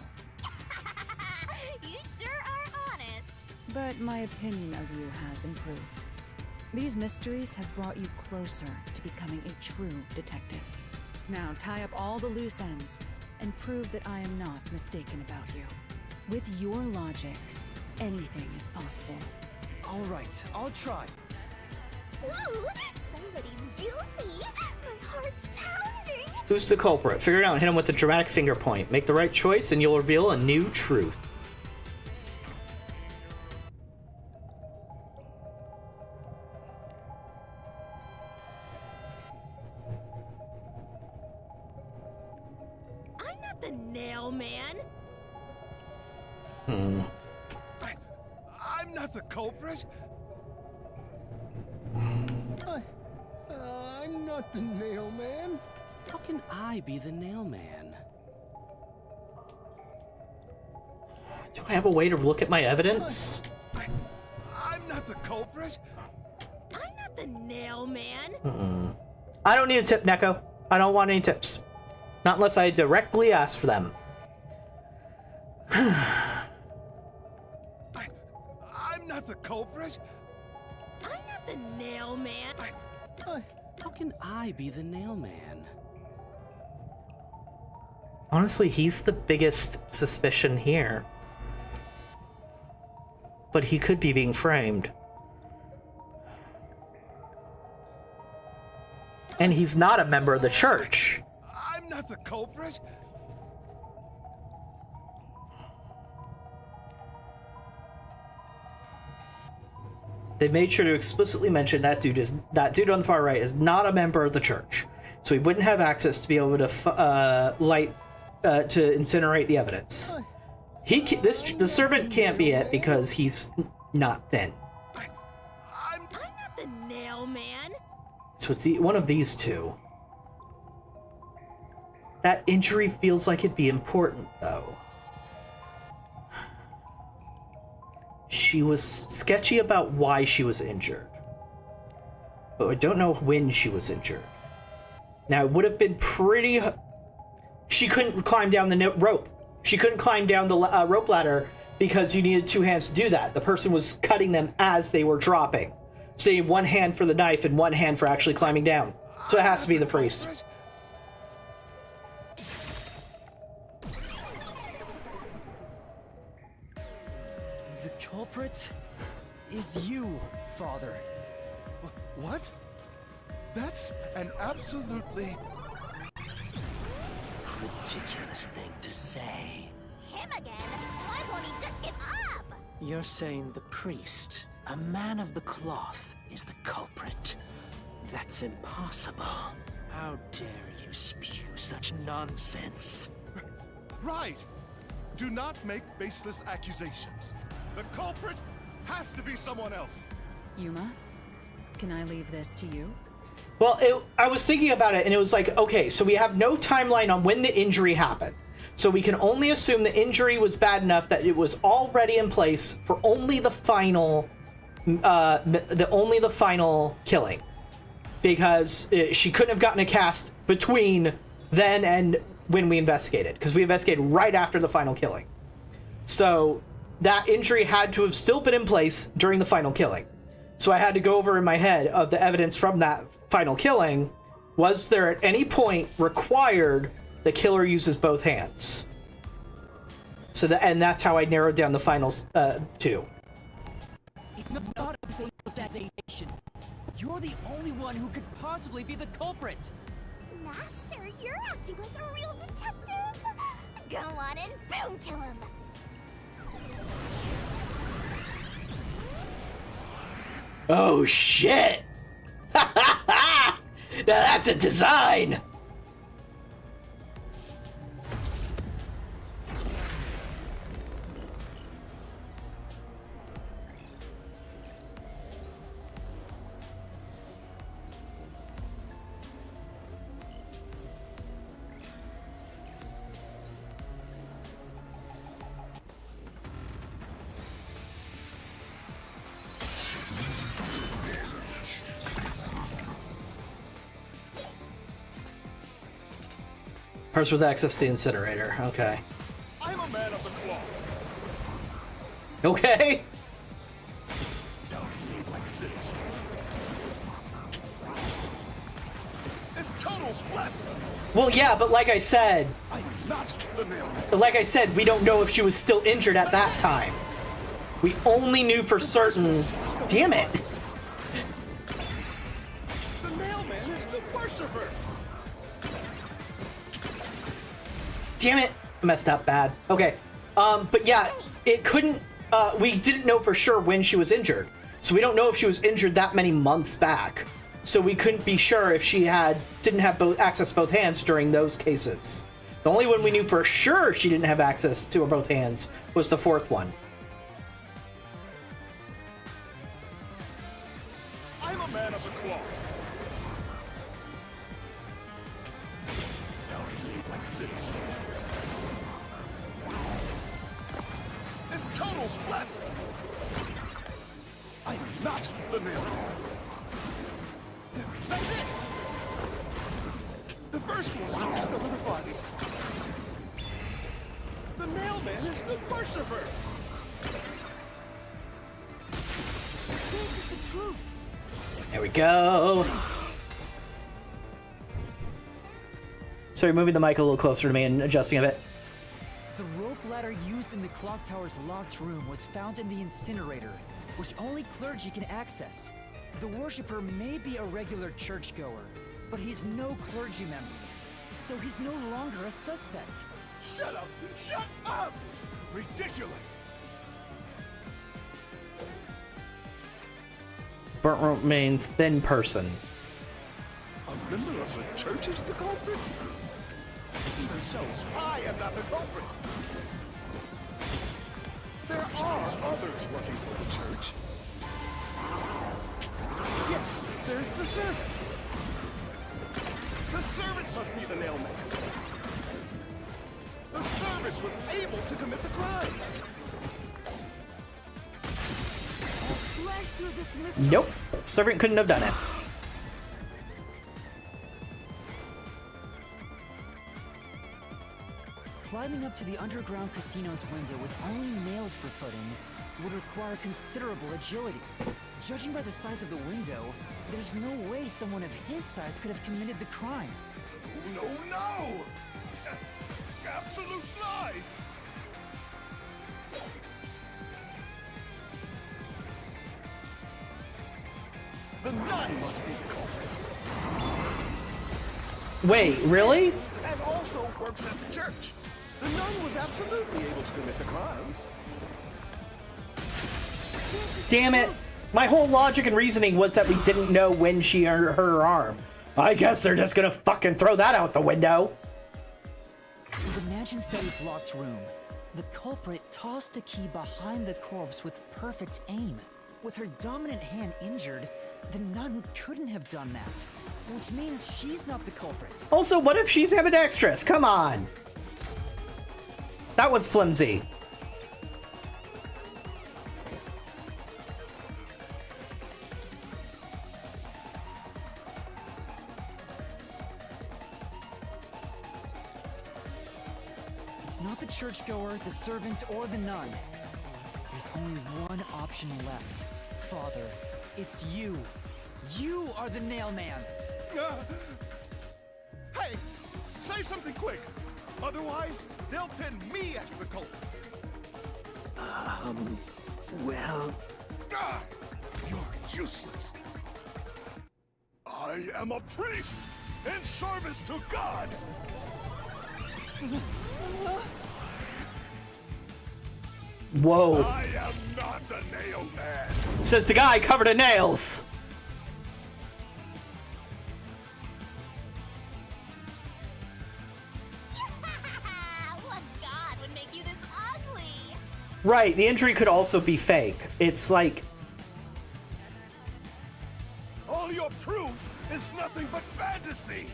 You sure are honest. But my opinion of you has improved. These mysteries have brought you closer to becoming a true detective. Now tie up all the loose ends and prove that I am not mistaken about you. With your logic, anything is possible. All right, I'll try. Ooh, somebody's guilty. My heart's pounding. Who's the culprit? Figure it out and hit him with a dramatic finger point. Make the right choice and you'll reveal a new truth. I'm not the nail man. I'm not the culprit. I'm not the nail man. How can I be the nail man? Do I have a way to look at my evidence? I'm not the culprit. I'm not the nail man. I don't need a tip, Neko. I don't want any tips. Not unless I directly ask for them. I'm not the culprit. I'm not the nail man. How can I be the nail man? Honestly, he's the biggest suspicion here. But he could be being framed. And he's not a member of the church. I'm not the culprit. They made sure to explicitly mention that dude on the far right is not a member of the church, so he wouldn't have access to be able to to incinerate the evidence. The servant can't be it because he's not thin. I'm not the nail man. So it's one of these two. That injury feels like it'd be important, though. She was sketchy about why she was injured, but I don't know when she was injured. Now, it would have been pretty... She couldn't climb down the rope. She couldn't climb down the rope ladder because you needed two hands to do that. The person was cutting them as they were dropping. So you need one hand for the knife and one hand for actually climbing down. So it has to be the priest. The culprit is you, Father. What? That's an absolutely... Ridiculous thing to say. Him again? Why won't he just give up? You're saying the priest, a man of the cloth, is the culprit. That's impossible. How dare you spew such nonsense? Right! Do not make baseless accusations. The culprit has to be someone else. Yuma, can I leave this to you? Well, I was thinking about it, and it was like, okay, so we have no timeline on when the injury happened. So we can only assume the injury was bad enough that it was already in place for only the final, final killing, because she couldn't have gotten a cast between then and when we investigated, because we investigated right after the final killing. So that injury had to have still been in place during the final killing. So I had to go over in my head of the evidence from that final killing. Was there at any point required the killer uses both hands? So and that's how I narrowed down the final two. It's not a safe assassination. You're the only one who could possibly be the culprit. Master, you're acting like a real detective. Go on and boom kill him. Oh shit! Now that's a design! Person with access to the incinerator. Okay. I'm a man of the cloth. Okay. Well, yeah, but like I said, I am not the mailman. we don't know if she was still injured at that time. We only knew for certain. Damn it! The mailman is the worshiper. Damn it! Messed up bad. Okay. But yeah, it couldn't. We didn't know for sure when she was injured, so we don't know if she was injured that many months back. So we couldn't be sure if she didn't have access to both hands during those cases. The only one we knew for sure she didn't have access to both hands was the fourth one. I'm a man of the cloth. This total blessing. I am not the mailman. That's it. The first one takes over the body. The mailman is the worshiper. This is the truth. There we go. Sorry, moving the mic a little closer to me and adjusting a bit. The rope ladder used in the clock tower's locked room was found in the incinerator, which only clergy can access. The worshipper may be a regular churchgoer, but he's no clergy member, so he's no longer a suspect. Shut up! Shut up! Ridiculous! Burnt rope means thin person. A member of the church is the culprit? Even so, I am not the culprit. There are others working for the church. Yes, there's the servant. The servant must be the nailman. The servant was able to commit the crime. I'll slash through this mystery. Nope. Servant couldn't have done it. Climbing up to the underground casino's window with only nails for footing would require considerable agility. Judging by the size of the window, there's no way someone of his size could have committed the crime. No, no! Absolute lies! The nun must be the culprit. Wait, really? And also works at the church. The nun was absolutely able to commit the crimes. Damn it. My whole logic and reasoning was that we didn't know when she hurt her arm. I guess they're just gonna fucking throw that out the window. In the mansion study's locked room, the culprit tossed the key behind the corpse with perfect aim. With her dominant hand injured, the nun couldn't have done that, which means she's not the culprit. Also, what if she's ambidextrous? Come on. That one's flimsy. It's not the churchgoer, the servant, or the nun. There's only one option left. Father, it's you. You are the nailman. Hey, say something quick. Otherwise, they'll pin me as the culprit. Well, You're useless. I am a priest in service to God. Whoa. I am not the nail man. Says the guy covered in nails. What god would make you this ugly? Right, the injury could also be fake. It's like, All your proof is nothing but fantasy.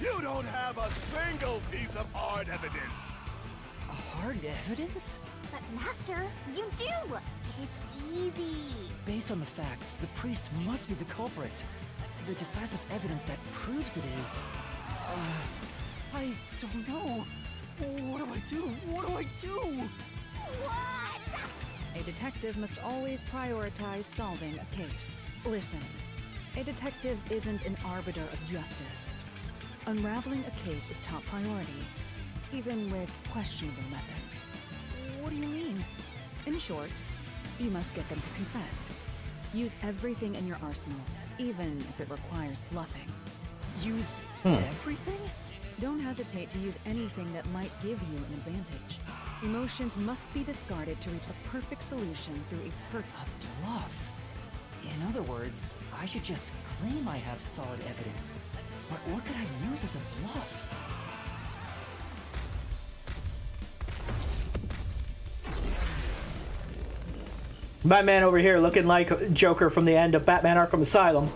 You don't have a single piece of hard evidence. Hard evidence? But Master, you do! It's easy. Based on the facts, the priest must be the culprit. The decisive evidence that proves it is... I don't know. What do I do? What do I do? What? A detective must always prioritize solving a case. Listen, a detective isn't an arbiter of justice. Unraveling a case is top priority, even with questionable methods. What do you mean? In short, you must get them to confess. Use everything in your arsenal, even if it requires bluffing. Use everything? Don't hesitate to use anything that might give you an advantage. Emotions must be discarded to reach a perfect solution through a A bluff? In other words, I should just claim I have solid evidence. But what could I use as a bluff? My man over here looking like Joker from the end of Batman Arkham Asylum.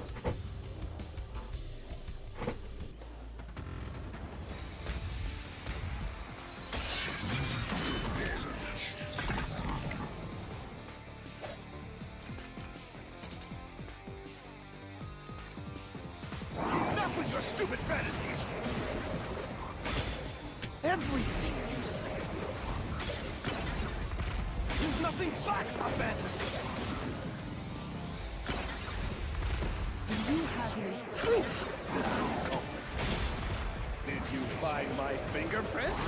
Enough with your stupid fantasies! Everything you say is nothing but a fantasy! Do you have any proof? Did you find my fingerprints?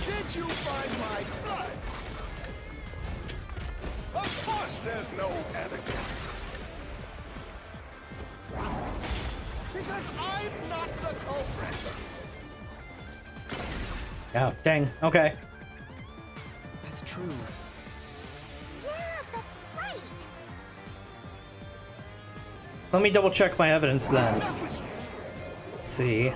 Did you find my blood? Of course there's no evidence. Because I'm not the culprit. Oh, dang. Okay. That's true. Yeah, that's right. Let me double check my evidence then. Let's see.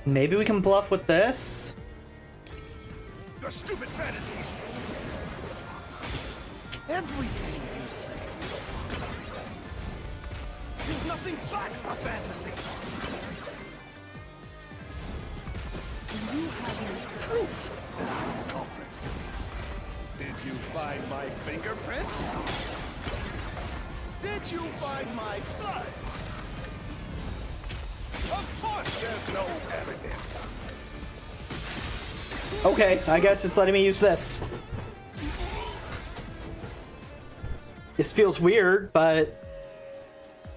Maybe we can bluff with this? Your stupid fantasies. Everything you say is nothing but a fantasy. Do you have any proof that I'm the culprit? Did you find my fingerprints? Did you find my blood? Of course there's no evidence. Okay, I guess it's letting me use this. This feels weird, but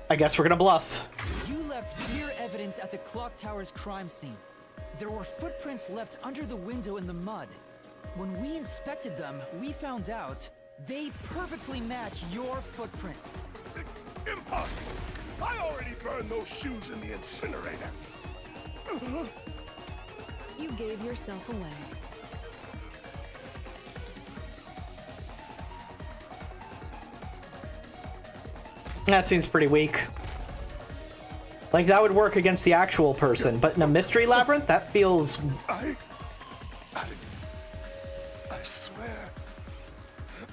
I guess we're gonna bluff. You left clear evidence at the clock tower's crime scene. There were footprints left under the window in the mud. When we inspected them, we found out they perfectly match your footprints. Impossible! I already burned those shoes in the incinerator. You gave yourself away. That seems pretty weak. Like, that would work against the actual person, but in a mystery labyrinth, that feels... I swear,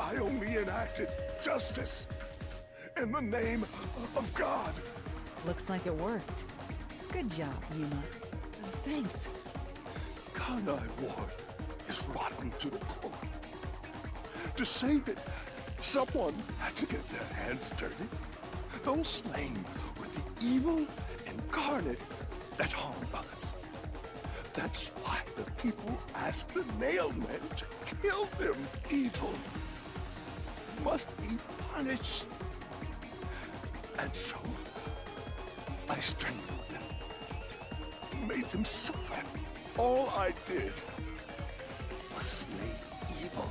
I only enacted justice in the name of God. Looks like it worked. Good job, Yuma. Thanks. Karnai Ward is rotten to the core. To save it, someone had to get their hands dirty. Those slain were the evil incarnate that harmed others. That's why the people asked the nailmen to kill them. Evil must be punished. And so, I strangled them, made them suffer. All I did was slay evil.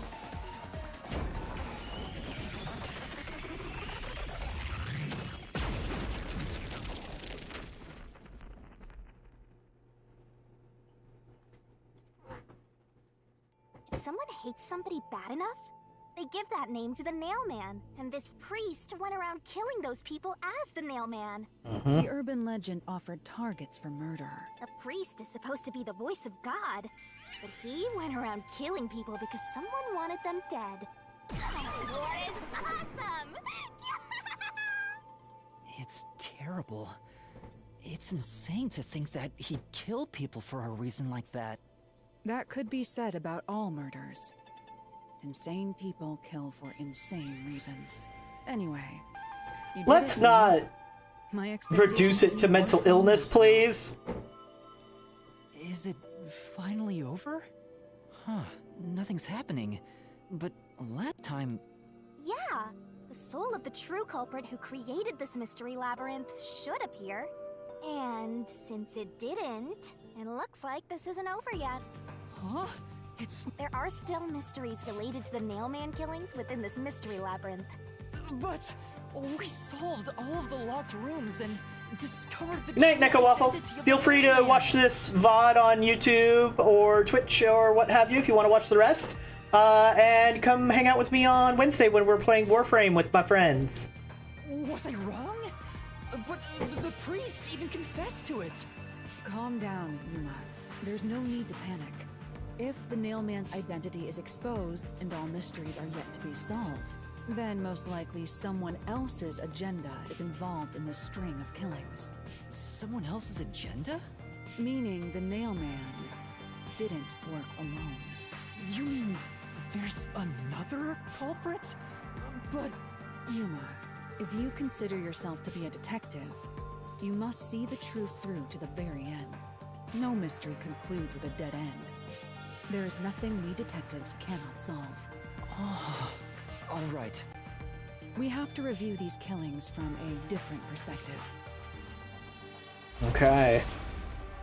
If someone hates somebody bad enough, They give that name to the Nailman, and this priest went around killing those people as the Nailman. The urban legend offered targets for murder. A priest is supposed to be the voice of God, but he went around killing people because someone wanted them dead. War is awesome! It's terrible. It's insane to think that he'd kill people for a reason like that. That could be said about all murders. Insane people kill for insane reasons. Anyway, you did Let's it, not my reduce it to mental illness, please. Is it finally over? Huh, nothing's happening. But last time... Yeah, the soul of the true culprit who created this mystery labyrinth should appear. And since it didn't, it looks like this isn't over yet. Huh? There are still mysteries related to the Nailman killings within this mystery labyrinth. But we solved all of the locked rooms and discovered the... Good night, Neko Waffle. Feel free to watch this VOD on YouTube or Twitch or what have you if you want to watch the rest. And come hang out with me on Wednesday when we're playing Warframe with my friends. Was I wrong? But the priest even confessed to it. Calm down, Yuma. There's no need to panic. If the Nailman's identity is exposed and all mysteries are yet to be solved, then most likely someone else's agenda is involved in this string of killings. Someone else's agenda? Meaning the Nailman didn't work alone. You mean there's another culprit? But... Yuma, if you consider yourself to be a detective, you must see the truth through to the very end. No mystery concludes with a dead end. There is nothing we detectives cannot solve. Oh, all right. We have to review these killings from a different perspective. Okay.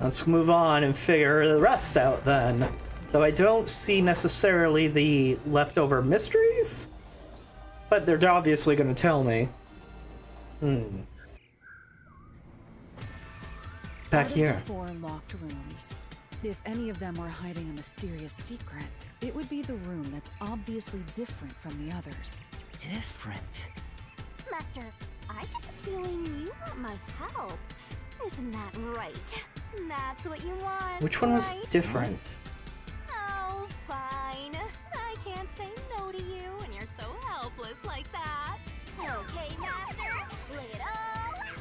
Let's move on and figure the rest out then. Though I don't see necessarily the leftover mysteries, but they're obviously going to tell me. Back Out of here. the 4 locked rooms, if any of them were hiding a mysterious secret, it would be the room that's obviously different from the others. Different? Master, I get the feeling you want my help. Isn't that right? That's what you want, Which one was right? different? Oh, fine. I can't say no to you when you're so helpless like that. Okay, Master, lay it all out.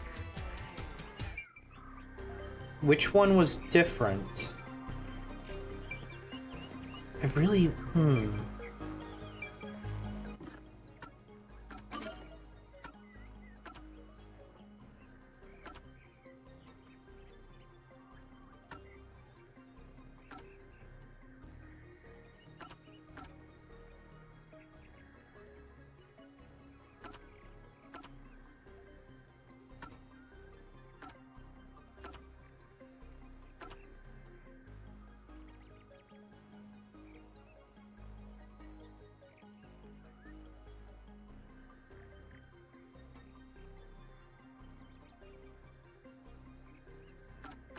Which one was different? I really...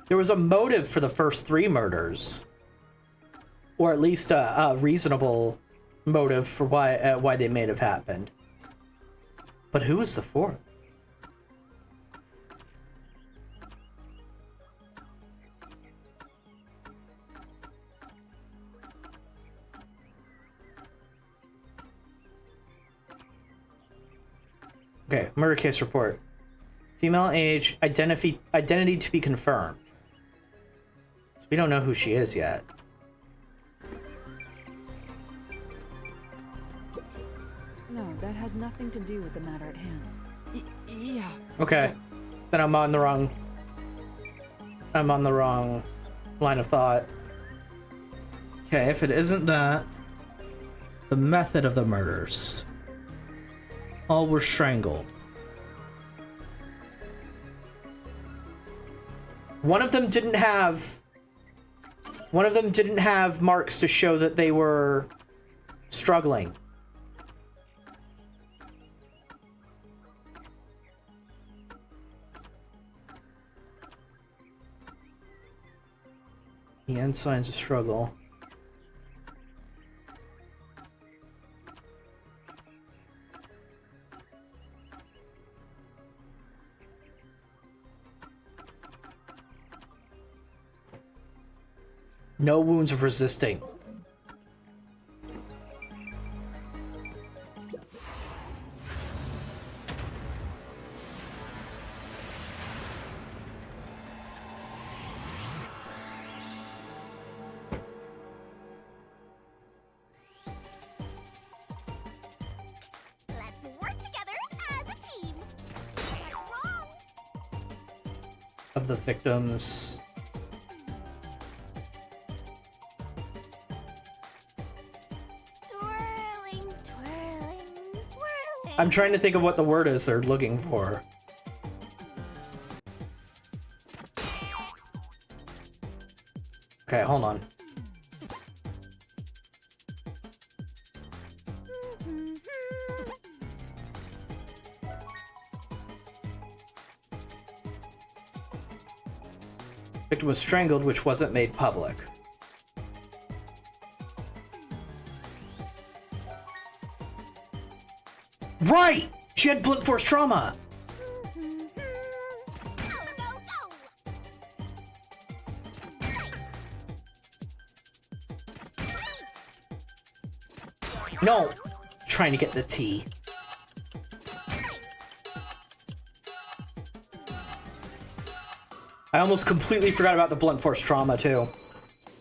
There was a motive for the first 3 murders. Or at least a reasonable motive for why they may have happened. But who was the 4th? Okay, murder case report. Female age, identity to be confirmed. So we don't know who she is yet. No, that has nothing to do with the matter at hand. Yeah. Okay. Then I'm on the wrong line of thought. Okay, if it isn't that, the method of the murders. All were strangled. One of them didn't have marks to show that they were struggling. The end signs of struggle. No wounds of resisting. Let's work together as a team. Wrong. Of the victims. Twirling, twirling, twirling. I'm trying to think of what the word is they're looking for. Okay, hold on. Victim was strangled, which wasn't made public. Right! She had blunt force trauma! Go, go, go. Nice. No! Trying to get the T. I almost completely forgot about the blunt force trauma, too.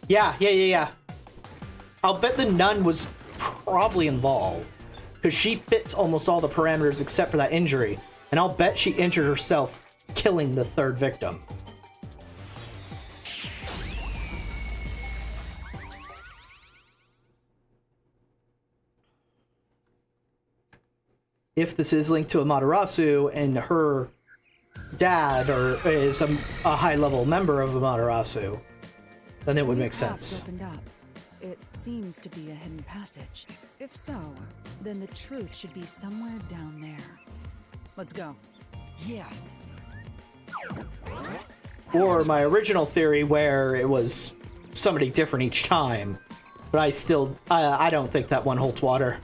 Yeah. I'll bet the nun was probably involved. Because she fits almost all the parameters except for that injury. And I'll bet she injured herself killing the third victim. If this is linked to Amaterasu and her dad is a high-level member of Amaterasu, then it would make sense. Opened up. It seems to be a hidden passage. If so, then the truth should be somewhere down there. Let's go. Yeah. Or my original theory where it was somebody different each time. But I don't think that one holds water.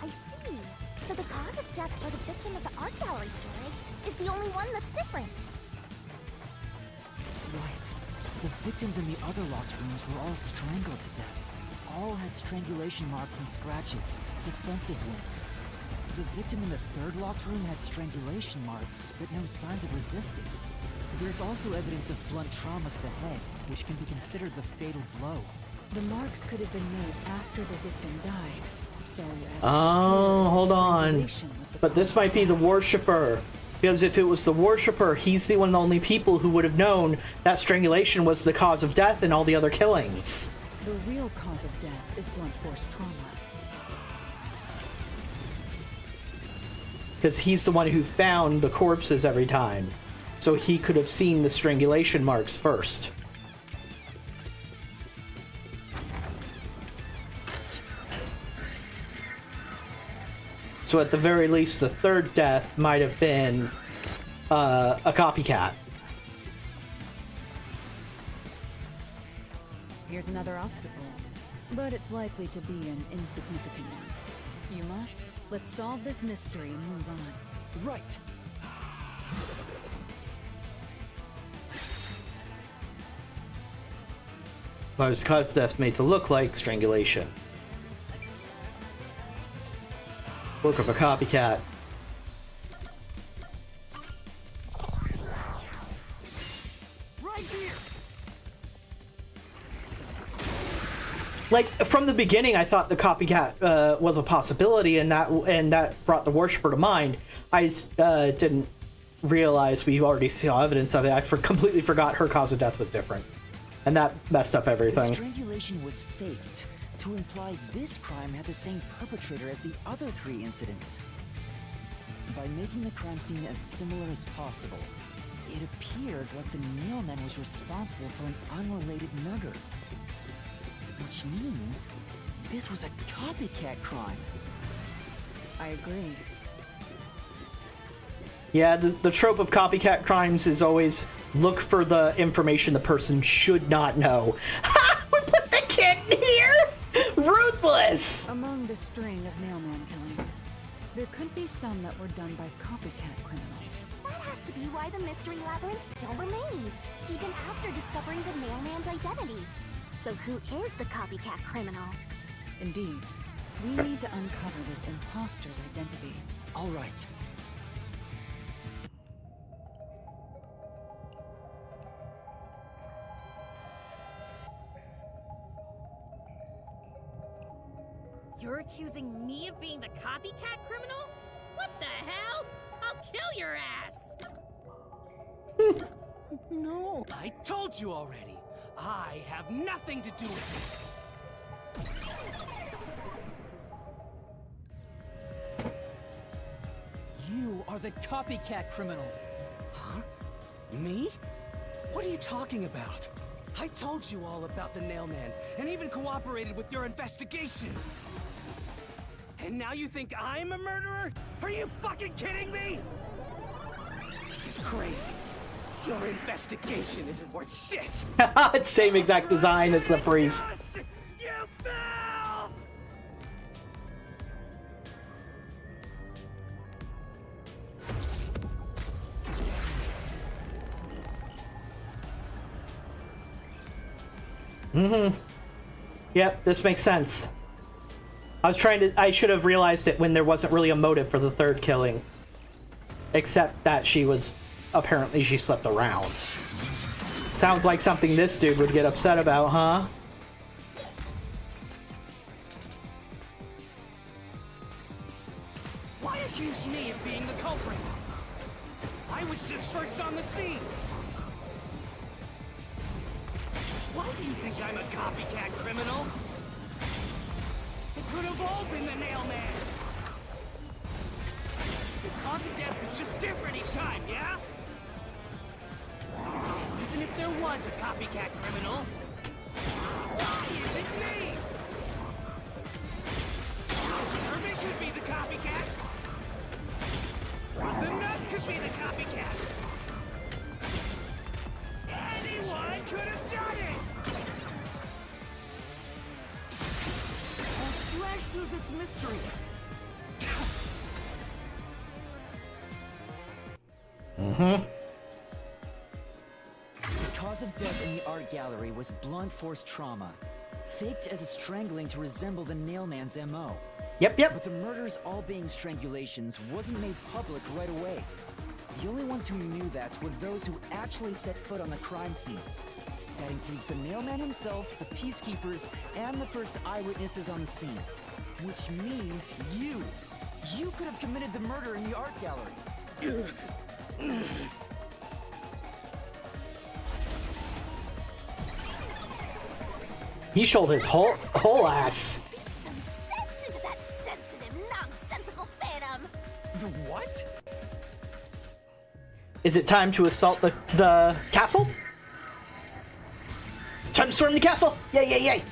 I see. So the cause of death for the victim of the art gallery storage is the only one that's different. Right. The victims in the other locked rooms were all strangled to death. All had strangulation marks and scratches, defensive wounds. The victim in the third locked room had strangulation marks, but no signs of resisting. There's also evidence of blunt traumas to the head, which can be considered the fatal blow. The marks could have been made after the victim died. So as Oh, hold on. strangulation was the But this might be the worshipper. Because if it was the worshipper, he's the one of the only people who would have known that strangulation was the cause of death in all the other killings. The real cause of death is blunt force trauma. Because he's the one who found the corpses every time. So he could have seen the strangulation marks first. So at the very least, the third death might have been a copycat. Here's another obstacle, but it's likely to be an insignificant one. Yuma, let's solve this mystery and move on. Right. But it was cause death made to look like strangulation. Work of a copycat. Right here. Like from the beginning, I thought the copycat was a possibility, and that brought the worshipper to mind. I didn't realize we already saw evidence of it. I completely forgot her cause of death was different, and that messed up The everything. strangulation was faked to imply this crime had the same perpetrator as the other 3 incidents. By making the crime scene as similar as possible, it appeared like the nailman was responsible for an unrelated murder. Which means this was a copycat crime. I agree. Yeah, the trope of copycat crimes is always look for the information the person should not know. Ha! We put the kid here! Ruthless! this? Among the string of mailman killings, there could be some that were done by copycat criminals. That has to be why the mystery labyrinth still remains, even after discovering the mailman's identity. So who is the copycat criminal? Indeed, we need to uncover this imposter's identity. All right. You're accusing me of being the copycat criminal? What the hell? I'll kill your ass! No, I told you already. I have nothing to do with this. You are the copycat criminal. Huh? Me? What are you talking about? I told you all about the Nailman, and even cooperated with your investigation. And now you think I'm a murderer? Are you fucking kidding me? This is crazy. Your investigation isn't worth shit. It's same exact design as the priest. You filth! Yep, this makes sense. I should have realized it when there wasn't really a motive for the third killing. Except that apparently she slept around. Sounds like something this dude would get upset about, huh? Why accuse me of being the culprit? I was just first on the scene. Why do you think I'm a copycat criminal? It could have all been the Nailman. The cause of death was just different each time, yeah? Even if there was a copycat criminal, why is it me? Irving could be the copycat. The nurse could be the copycat. Anyone could have done it! I'll slash through this mystery. The cause of death in the art gallery was blunt force trauma, faked as a strangling to resemble the Nailman's MO. Yep. But the murders all being strangulations wasn't made public right away. The only ones who knew that were those who actually set foot on the crime scenes. That includes the Nailman himself, the peacekeepers, and the first eyewitnesses on the scene. Which means you could have committed the murder in the art gallery. He showed his whole ass. Beat some sense into that sensitive, nonsensical phantom! The what? Is it time to assault the castle? It's time to storm the castle! Yay!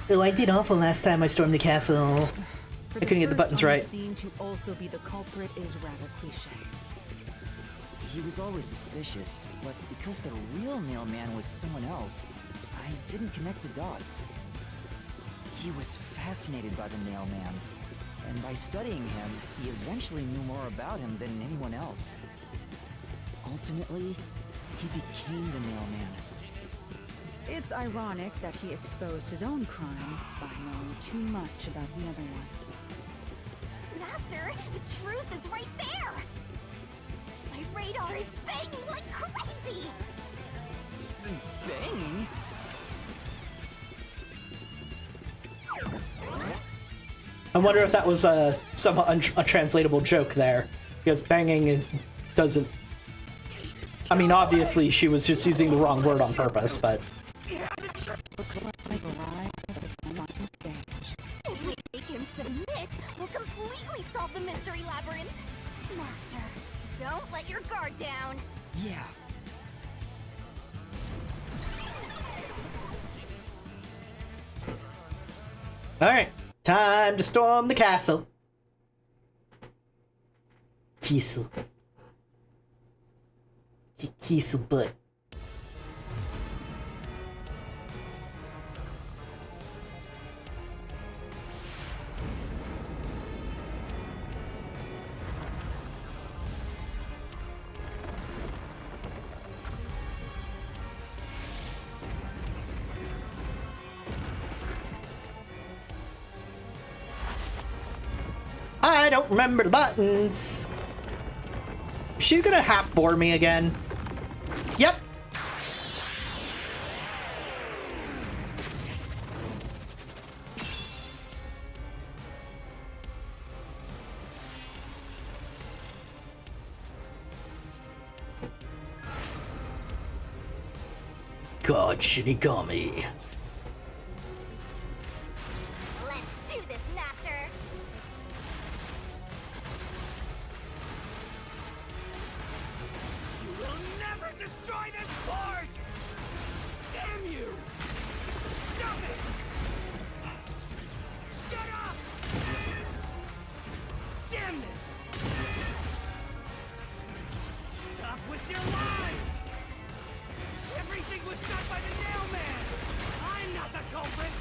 Oh, I did awful last time I stormed the castle. For I couldn't get the buttons first on right. scene to also be the culprit is rather cliche. He was always suspicious, but because the real Nailman was someone else, I didn't connect the dots. He was fascinated by the Nailman, and by studying him, he eventually knew more about him than anyone else. Ultimately, he became the Nailman. It's ironic that he exposed his own crime by knowing too much about the other ones. Master, the truth is right there! My radar is banging like crazy! Banging? I wonder if that was a somewhat untranslatable joke there, because banging doesn't. I mean, obviously she was just using the wrong word on purpose, but. Looks like a ride at the final stage. If we make him submit, we'll completely solve the mystery labyrinth! Master, don't let your guard down! Yeah. Alright, time to storm the castle. Castle. Castle butt. don't remember the buttons. Is she gonna half bore me again? Yep. God, Shinigami. Let's do this, Master! You will never destroy this port! Damn you! Stop it! Shut up! Damn this! Stop with your lies! Everything was done by the Nail Man! I'm not the culprit!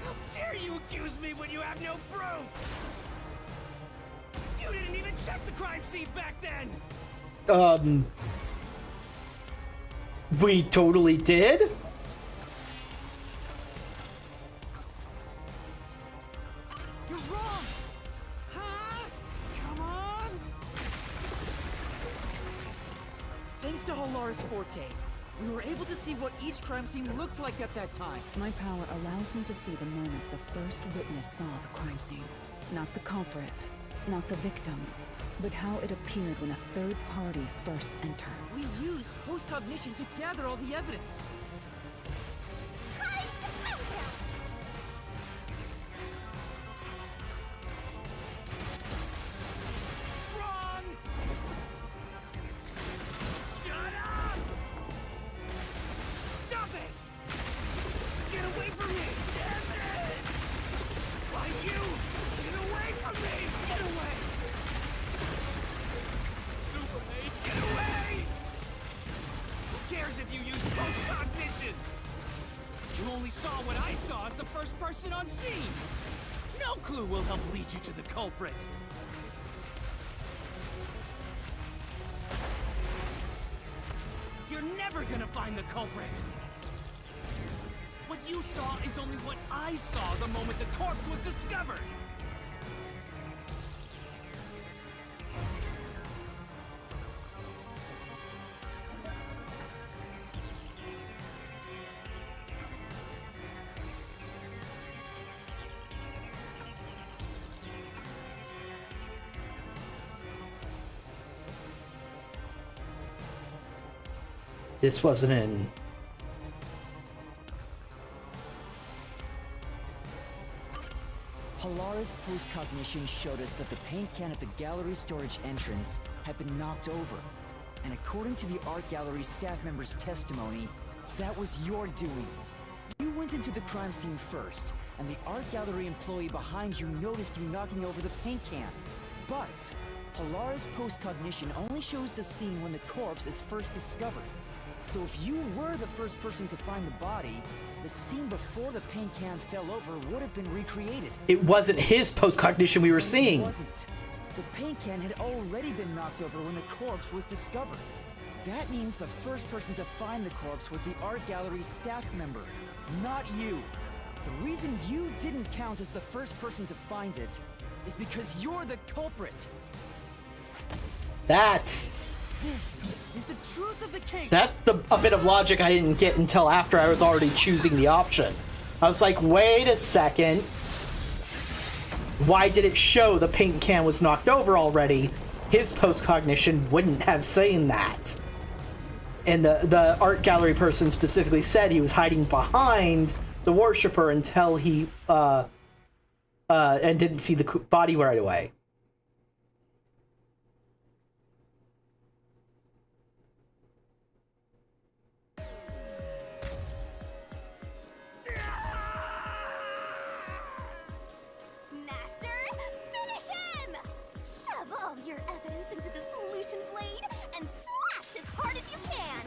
How dare you accuse me when you have no proof? You didn't even check the crime scenes back then! We totally did? You're wrong! Huh? Come on! Thanks to Halara's forte, we were able to see what each crime scene looked like at that time. My power allows me to see the moment the first witness saw the crime scene. Not the culprit, not the victim, but how it appeared when a third party first entered. We used post-cognition to gather all the evidence. Time to countdown! Wrong! Shut up! Stop it! Get away from me! Damn it! Why you? Get away from me! Get away! VtuberEN, get away! Who cares if you use post-cognition? You only saw what I saw as the first person on scene! No clue will help lead you to the culprit! You're never gonna find the culprit! What you saw is only what I saw the moment the corpse was discovered! This wasn't in. Halara's post-cognition showed us that the paint can at the gallery storage entrance had been knocked over. And according to the art gallery staff member's testimony, that was your doing. You went into the crime scene first, and the art gallery employee behind you noticed you knocking over the paint can. But Halara's post-cognition only shows the scene when the corpse is first discovered. So if you were the first person to find the body, the scene before the paint can fell over would have been recreated. It wasn't his post-cognition we were seeing. It wasn't. The paint can had already been knocked over when the corpse was discovered. That means the first person to find the corpse was the art gallery staff member, not you. The reason you didn't count as the first person to find it is because you're the culprit. That's This is the truth of the case. a bit of logic I didn't get until after I was already choosing the option. I was like, wait a second. Why did it show the paint can was knocked over already? His post-cognition wouldn't have seen that. And the art gallery person specifically said he was hiding behind the worshiper until he and didn't see the body right away. Master, finish him! Shove all your evidence into the solution blade and slash as hard as you can!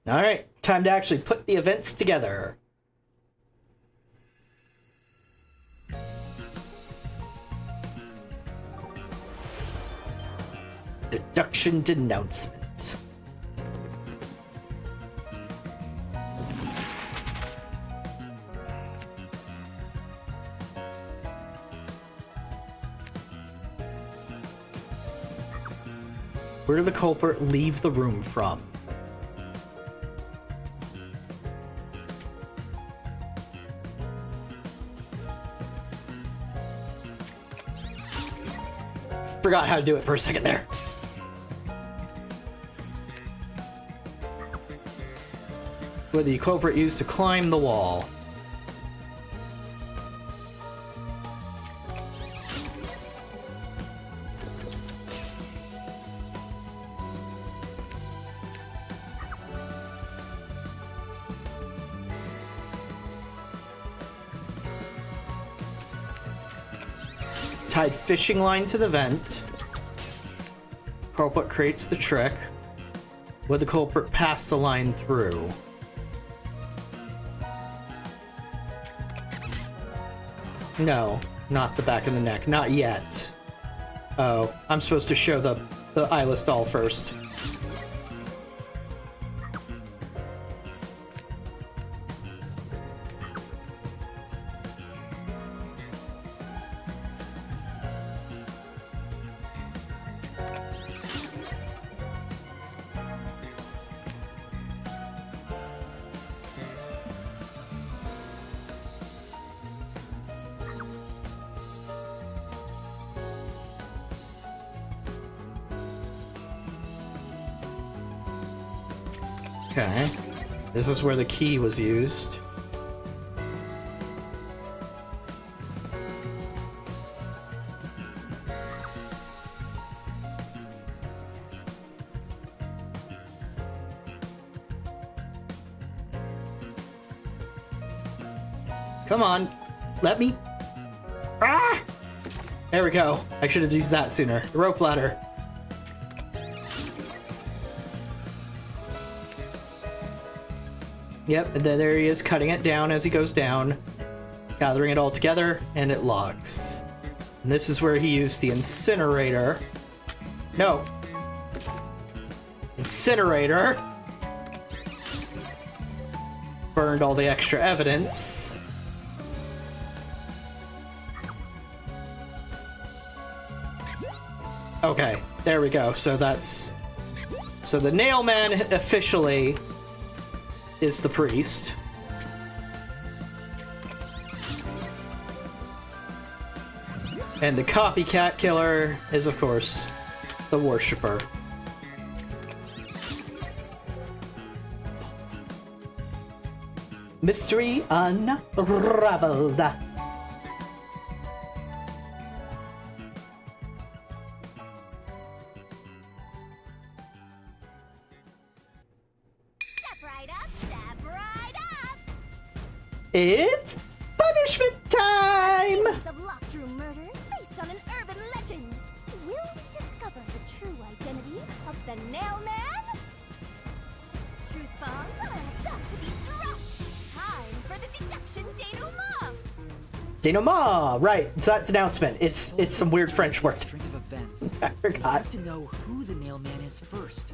All right, time to actually put the events together. Deduction denouncement. Where did the culprit leave the room from? Forgot how to do it for a second there. What the culprit used to climb the wall. Tied fishing line to the vent. Culprit creates the trick. Would the culprit pass the line through? No, not the back of the neck. Not yet. Oh, I'm supposed to show the eyeless doll first. Okay. This is where the key was used. Come on. Let me. Ah! There we go. I should have used that sooner. The rope ladder. Yep, and then there he is, cutting it down as he goes down, gathering it all together, and it locks. And this is where he used the incinerator. No. Incinerator. Burned all the extra evidence. Okay, there we go. So that's... So the nail man officially is the priest. And the copycat killer is, of course, the worshipper. Mystery unraveled. It's punishment time! Series of locked-room murders based on an urban legend. Will we discover the true identity of the Nail Man? Truth bombs are about to be dropped. Time for the deduction denouement. Denouement, right? It's not denouncement. It's some weird French word. String of events. I forgot. You have to know who the Nail Man is first.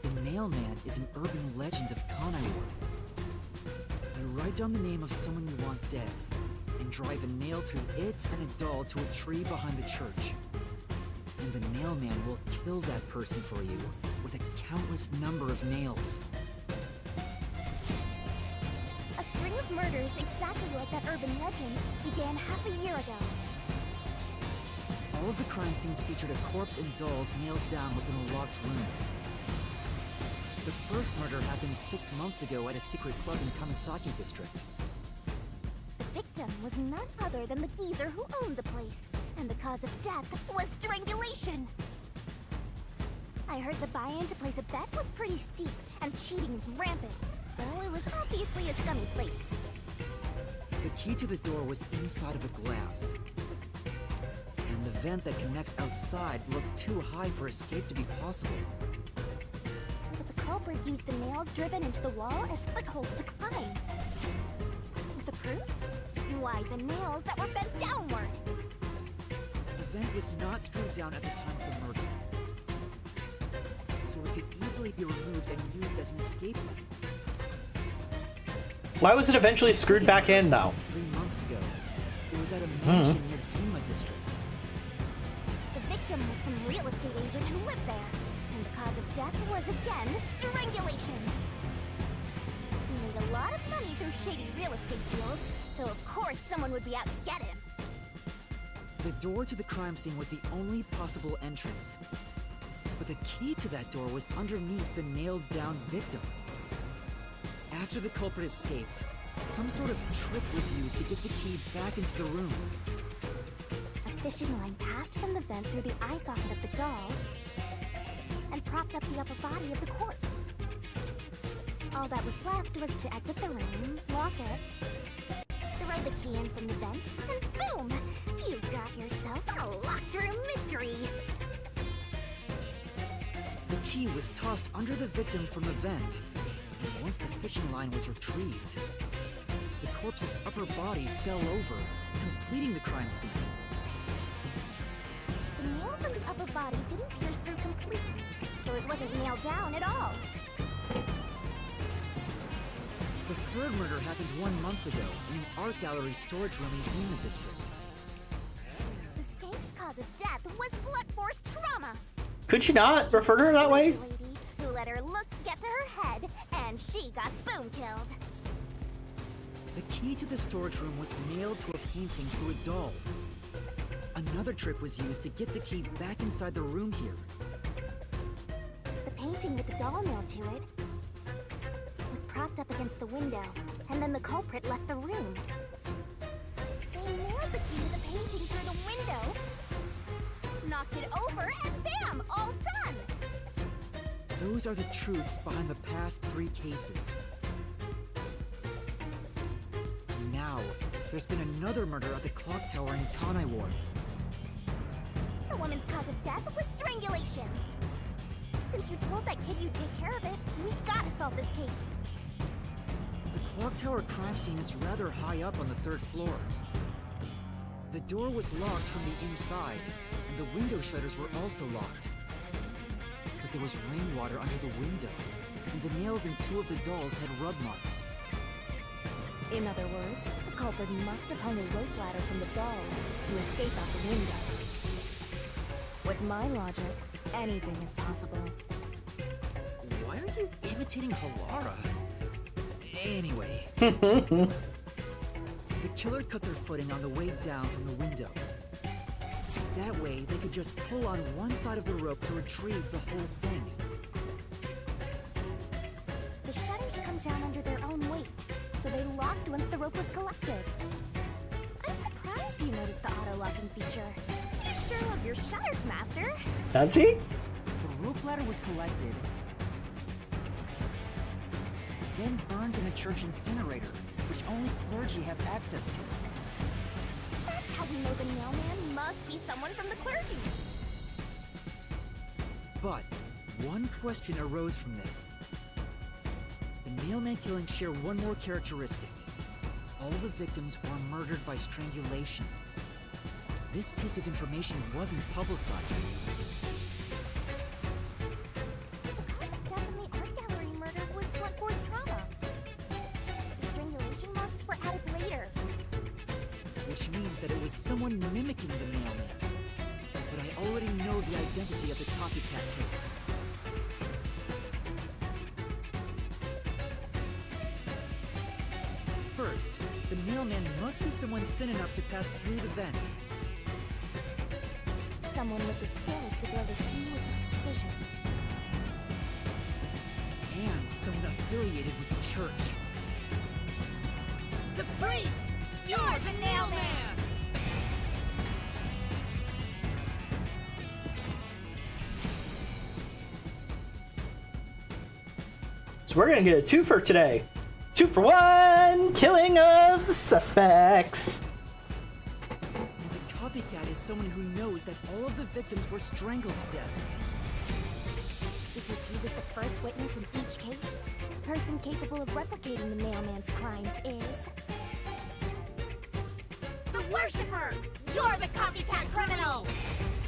The Nail Man is an urban legend of Conaiwar. You write down the name of someone you want dead, and drive a nail through it and a doll to a tree behind the church. And the Nail Man will kill that person for you with a countless number of nails. A string of murders exactly like that urban legend began half a year ago. All of the crime scenes featured a corpse and dolls nailed down within a locked room. The first murder happened 6 months ago at a secret club in Kamasaki district. The victim was none other than the geezer who owned the place, and the cause of death was strangulation. I heard the buy-in to place a bet was pretty steep, and cheating was rampant, so it was obviously a scummy place. The key to the door was inside of a glass. And the vent that connects outside looked too high for escape to be possible. But the culprit used the nails driven into the wall as footholds to climb. The proof? Why, the nails that were bent downward. The vent was not screwed down at the time of the murder, so it could easily be removed and used as an escape route. Why was it eventually screwed back in, though? 3 months ago, it was at a mansion near Pima District. The victim was some real estate agent who lived there, and the cause of death was again strangulation. He made a lot of money through shady real estate deals, so of course someone would be out to get him. The door to the crime scene was the only possible entrance, but the key to that door was underneath the nailed-down victim. After the culprit escaped, some sort of trick was used to get the key back into the room. A fishing line passed from the vent through the eye socket of the doll and propped up the upper body of the corpse. All that was left was to exit the room, lock it, throw the key in from the vent, and boom! You got yourself a locked room mystery! The key was tossed under the victim from the vent, and once the fishing line was retrieved, the corpse's upper body fell over, completing the crime scene. The nails on the upper body didn't pierce through completely, so it wasn't nailed down at all. The third murder happened 1 month ago in an art gallery storage room in Pima District. The skank's cause of death was blunt force trauma. Could you not refer to her that way? Lady who let her looks get to her head, and she got boom killed. The key to the storage room was nailed to a painting through a doll. Another trick was used to get the key back inside the room here. The painting with the doll nailed to it was propped up against the window, and then the culprit left the room. They nailed the key to the painting through the window, knocked it over, and bam! All done! Those are the truths behind the past 3 cases. Now, there's been another murder at the clock tower in Kanai Ward. The woman's cause of death was strangulation. Since you told that kid you'd take care of it, we gotta solve this case. The clock tower crime scene is rather high up on the 3rd floor. The door was locked from the inside, and the window shutters were also locked. But there was rainwater under the window, and the nails in 2 of the dolls had rub marks. In other words, the culprit must have hung a rope ladder from the dolls to escape out the window. With my logic, anything is possible. Why are you imitating Halara? Anyway. The killer cut their footing on the way down from the window. That way, they could just pull on one side of the rope to retrieve the whole thing. The shutters come down under their own weight, so they locked once the rope was collected. I'm surprised you noticed the auto-locking feature. You sure love your shutters, Master. Does he? The rope ladder was collected, then burned in a church incinerator, which only clergy have access to. That's how we know the mailman must be someone from the clergy. But one question arose from this. The mailman killings share one more characteristic. All the victims were murdered by strangulation. This piece of information wasn't publicized. The cause of death in the art gallery murder was blunt force trauma. The strangulation marks were added later. Which means that it was someone mimicking the mailman. But I already know the identity of the copycat killer. First, the mailman must be someone thin enough to pass through the vent. Someone with the skills to throw the key with precision. And someone affiliated with the church. The priest! You're the nailman! So we're gonna get a 2 for today. 2 for 1! Killing of suspects! And the copycat is someone who knows that all of the victims were strangled to death. Because he was the first witness in each case, the person capable of replicating the mailman's crimes is... The worshiper! You're the copycat criminal!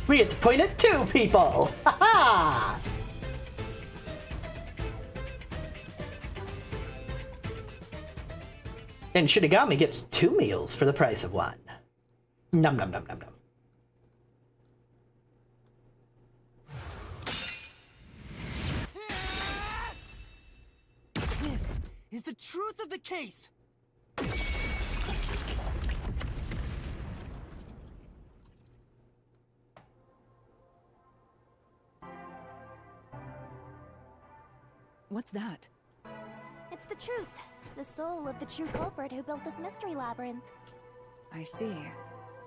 We get to point at two people! Ha ha! And Shinigami gets 2 meals for the price of 1. Num num num num num. This is the truth of the case. What's that? It's the truth. The soul of the true culprit who built this mystery labyrinth. I see.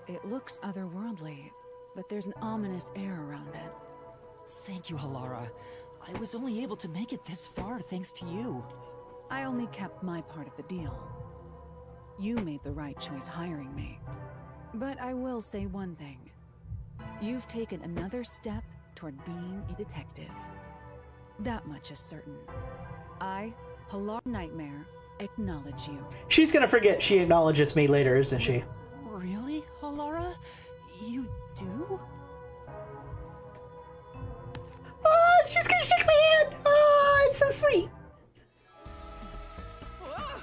It looks otherworldly, but there's an ominous air around it. Thank you, Halara. I was only able to make it this far thanks to you. I only kept my part of the deal. You made the right choice hiring me. But I will say one thing. You've taken another step toward being a detective. That much is certain. I, Halara Nightmare, acknowledge you. She's gonna forget she acknowledges me later, isn't she? Really, Halara? You do? Oh, she's gonna shake my hand! Oh, it's so sweet!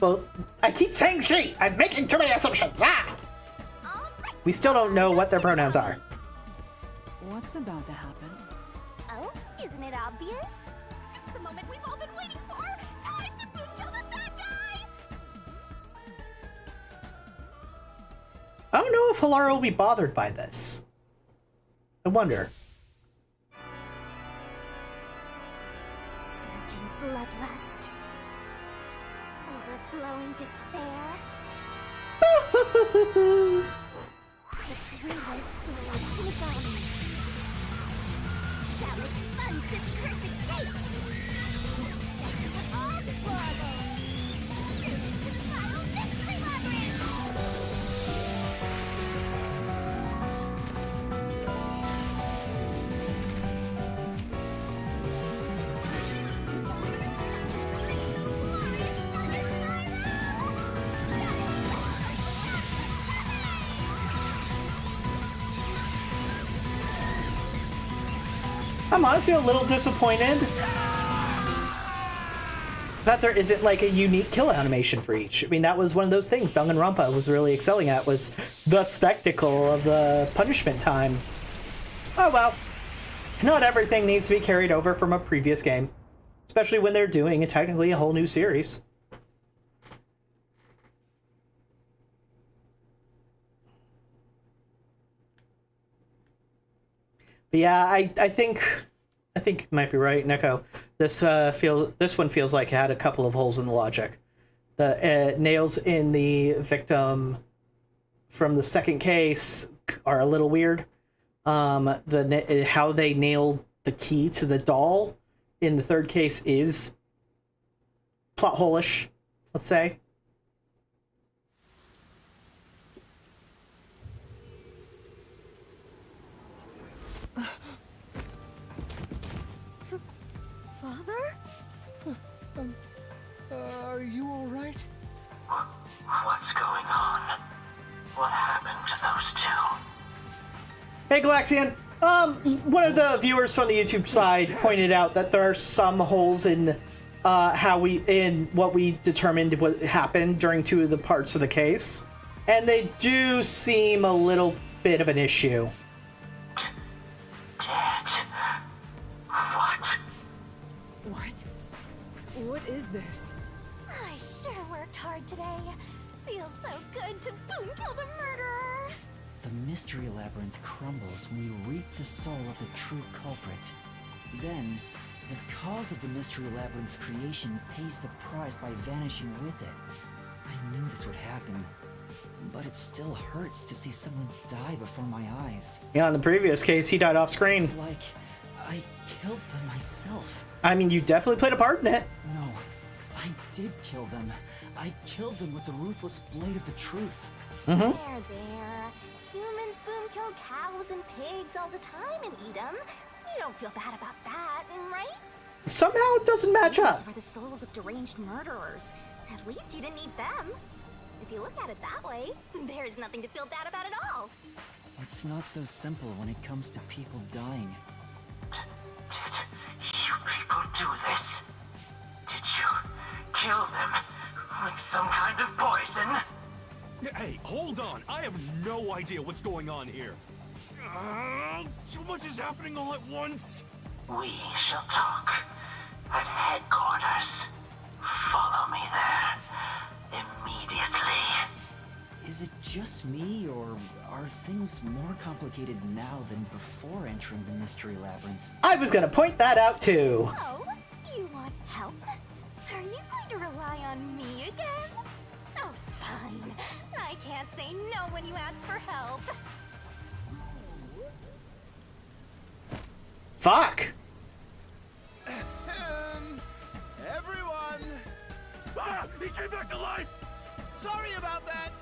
Well, I keep saying she! I'm making too many assumptions! Ah! We still don't know what their pronouns are. What's about to happen? Oh, isn't it obvious? It's the moment we've all been waiting for! Time to boom kill the bad guy! I don't know if Halara will be bothered by this. I wonder. Surging bloodlust. Overflowing despair. The brilliant soul of Shinigami shall expunge this cursed case. Death to all deplorables. To the final mystery labyrinth. I'm honestly a little disappointed that there isn't like a unique kill animation for each. I mean, that was one of those things Dangan Ronpa was really excelling at, was the spectacle of the punishment time. Oh well. Not everything needs to be carried over from a previous game, especially when they're doing technically a whole new series. But yeah, I think you might be right, Neko. This one feels like it had a couple of holes in the logic. The nails in the victim from the second case are a little weird. How they nailed the key to the doll in the third case is plot hole-ish, let's say. Father? Are you all right? What's going on? What happened to those two? Hey, Galaxian. One of the viewers from the YouTube side pointed out that there are some holes in what we determined what happened during 2 of the parts of the case, and they do seem a little bit of an issue. Dead? What? What is this? I sure worked hard today. Feels so good to boom kill the murderer. The mystery labyrinth crumbles when you reap the soul of the true culprit. Then, the cause of the mystery labyrinth's creation pays the price by vanishing with it. I knew this would happen, but it still hurts to see someone die before my eyes. Yeah, in the previous case, he died off screen. It's like I killed them myself. I mean, you definitely played a part in it. No, I did kill them. I killed them with the ruthless blade of the truth. There. Humans boom kill cows and pigs all the time and eat them. You don't feel bad about that, right? Somehow it doesn't match up. These were the souls of deranged murderers. At least you didn't eat them. If you look at it that way, there's nothing to feel bad about at all. It's not so simple when it comes to people dying. Did you people do this? Did you kill them with some kind of poison? Hey, hold on. I have no idea what's going on here. Too much is happening all at once. We shall talk at headquarters. Follow me there immediately. Is it just me, or are things more complicated now than before entering the Mystery Labyrinth? I was gonna point that out too. Oh, you want help? Are you going to rely on me again? Oh, fine. I can't say no when you ask for help. Fuck. Everyone! Ah! He came back to life! Sorry about that!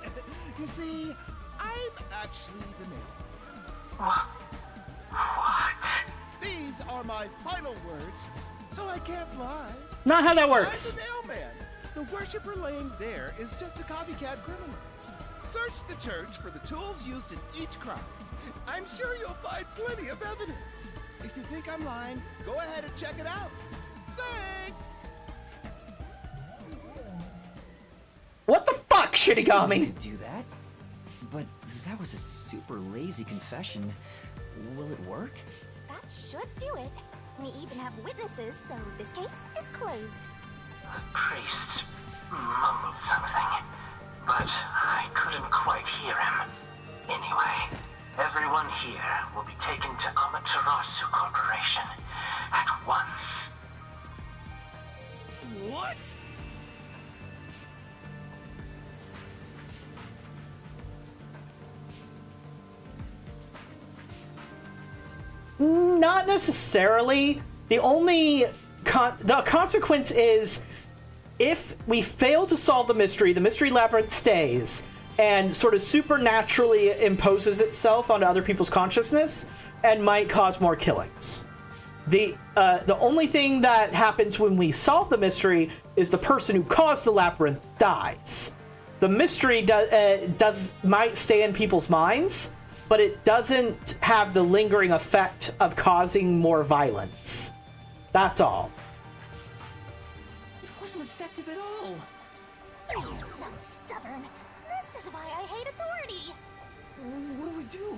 You see, I'm actually the mailman. What? These are my final words, so I can't lie. Not how that works. I'm the mailman. The worshiper laying there is just a copycat criminal. Search the church for the tools used in each crime. I'm sure you'll find plenty of evidence. If you think I'm lying, go ahead and check it out. Thanks! What the fuck, Shinigami? could do that. But that was a super lazy confession. Will it work? That should do it. We even have witnesses, so this case is closed. The priest mumbled something, but I couldn't quite hear him. Anyway, everyone here will be taken to Amaterasu Corporation at once. What? Not necessarily. The only the consequence is if we fail to solve the mystery labyrinth stays and sort of supernaturally imposes itself onto other people's consciousness and might cause more killings. The only thing that happens when we solve the mystery is the person who caused the labyrinth dies. The mystery might stay in people's minds, but it doesn't have the lingering effect of causing more violence. That's all. It wasn't effective at all. He's so stubborn. This is why I hate authority. What do we do?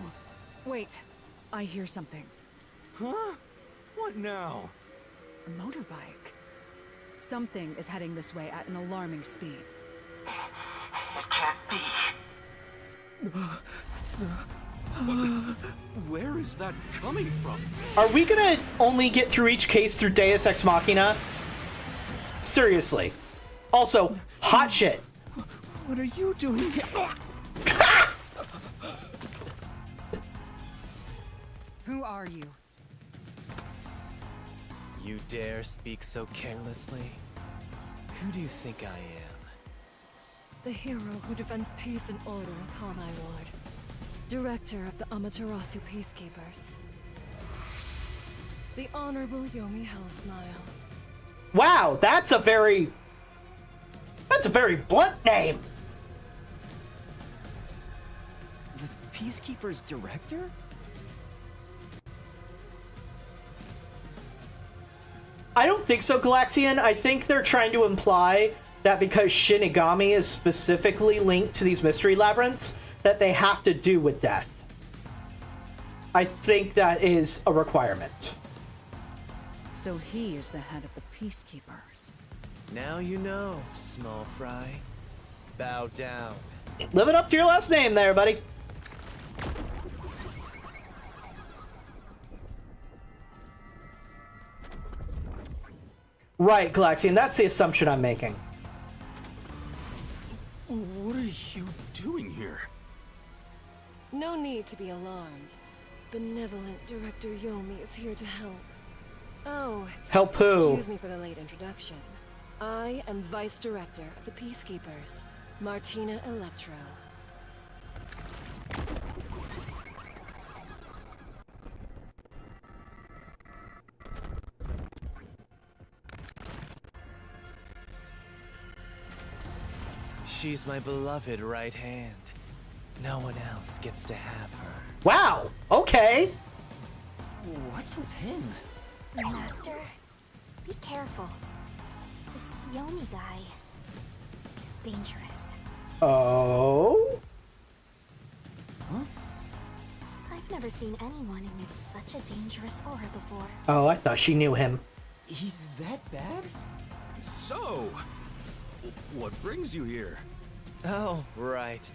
Wait, I hear something. Huh? What now? A motorbike. Something is heading this way at an alarming speed. It can't be. Where is that coming from? Are we gonna only get through each case through Deus Ex Machina? Seriously. Also, hot shit. What are you doing here? Who are you? You dare speak so carelessly? Who do you think I am? The hero who defends peace and order upon Ward. Director of the Amaterasu Peacekeepers. The Honorable Yomi Hellsmile. Wow, that's a very blunt name. The Peacekeeper's director? I don't think so, Galaxian. I think they're trying to imply that because Shinigami is specifically linked to these mystery labyrinths, that they have to do with death. I think that is a requirement. So he is the head of the Peacekeepers. Now you know, small fry. Bow down. Living up to your last name there, buddy. Right, Galaxian, that's the assumption I'm making. What are you doing here? No need to be alarmed. Benevolent Director Yomi is here to help. Oh, Help who? excuse me for the late introduction. I am Vice Director of the Peacekeepers, Martina Electro. She's my beloved right hand. No one else gets to have her. Wow. Okay. What's with him? Master, be careful. This Yomi guy is dangerous. Oh. Huh? I've never seen anyone emit such a dangerous aura before. Oh, I thought she knew him. He's that bad? So, what brings you here? Oh, right.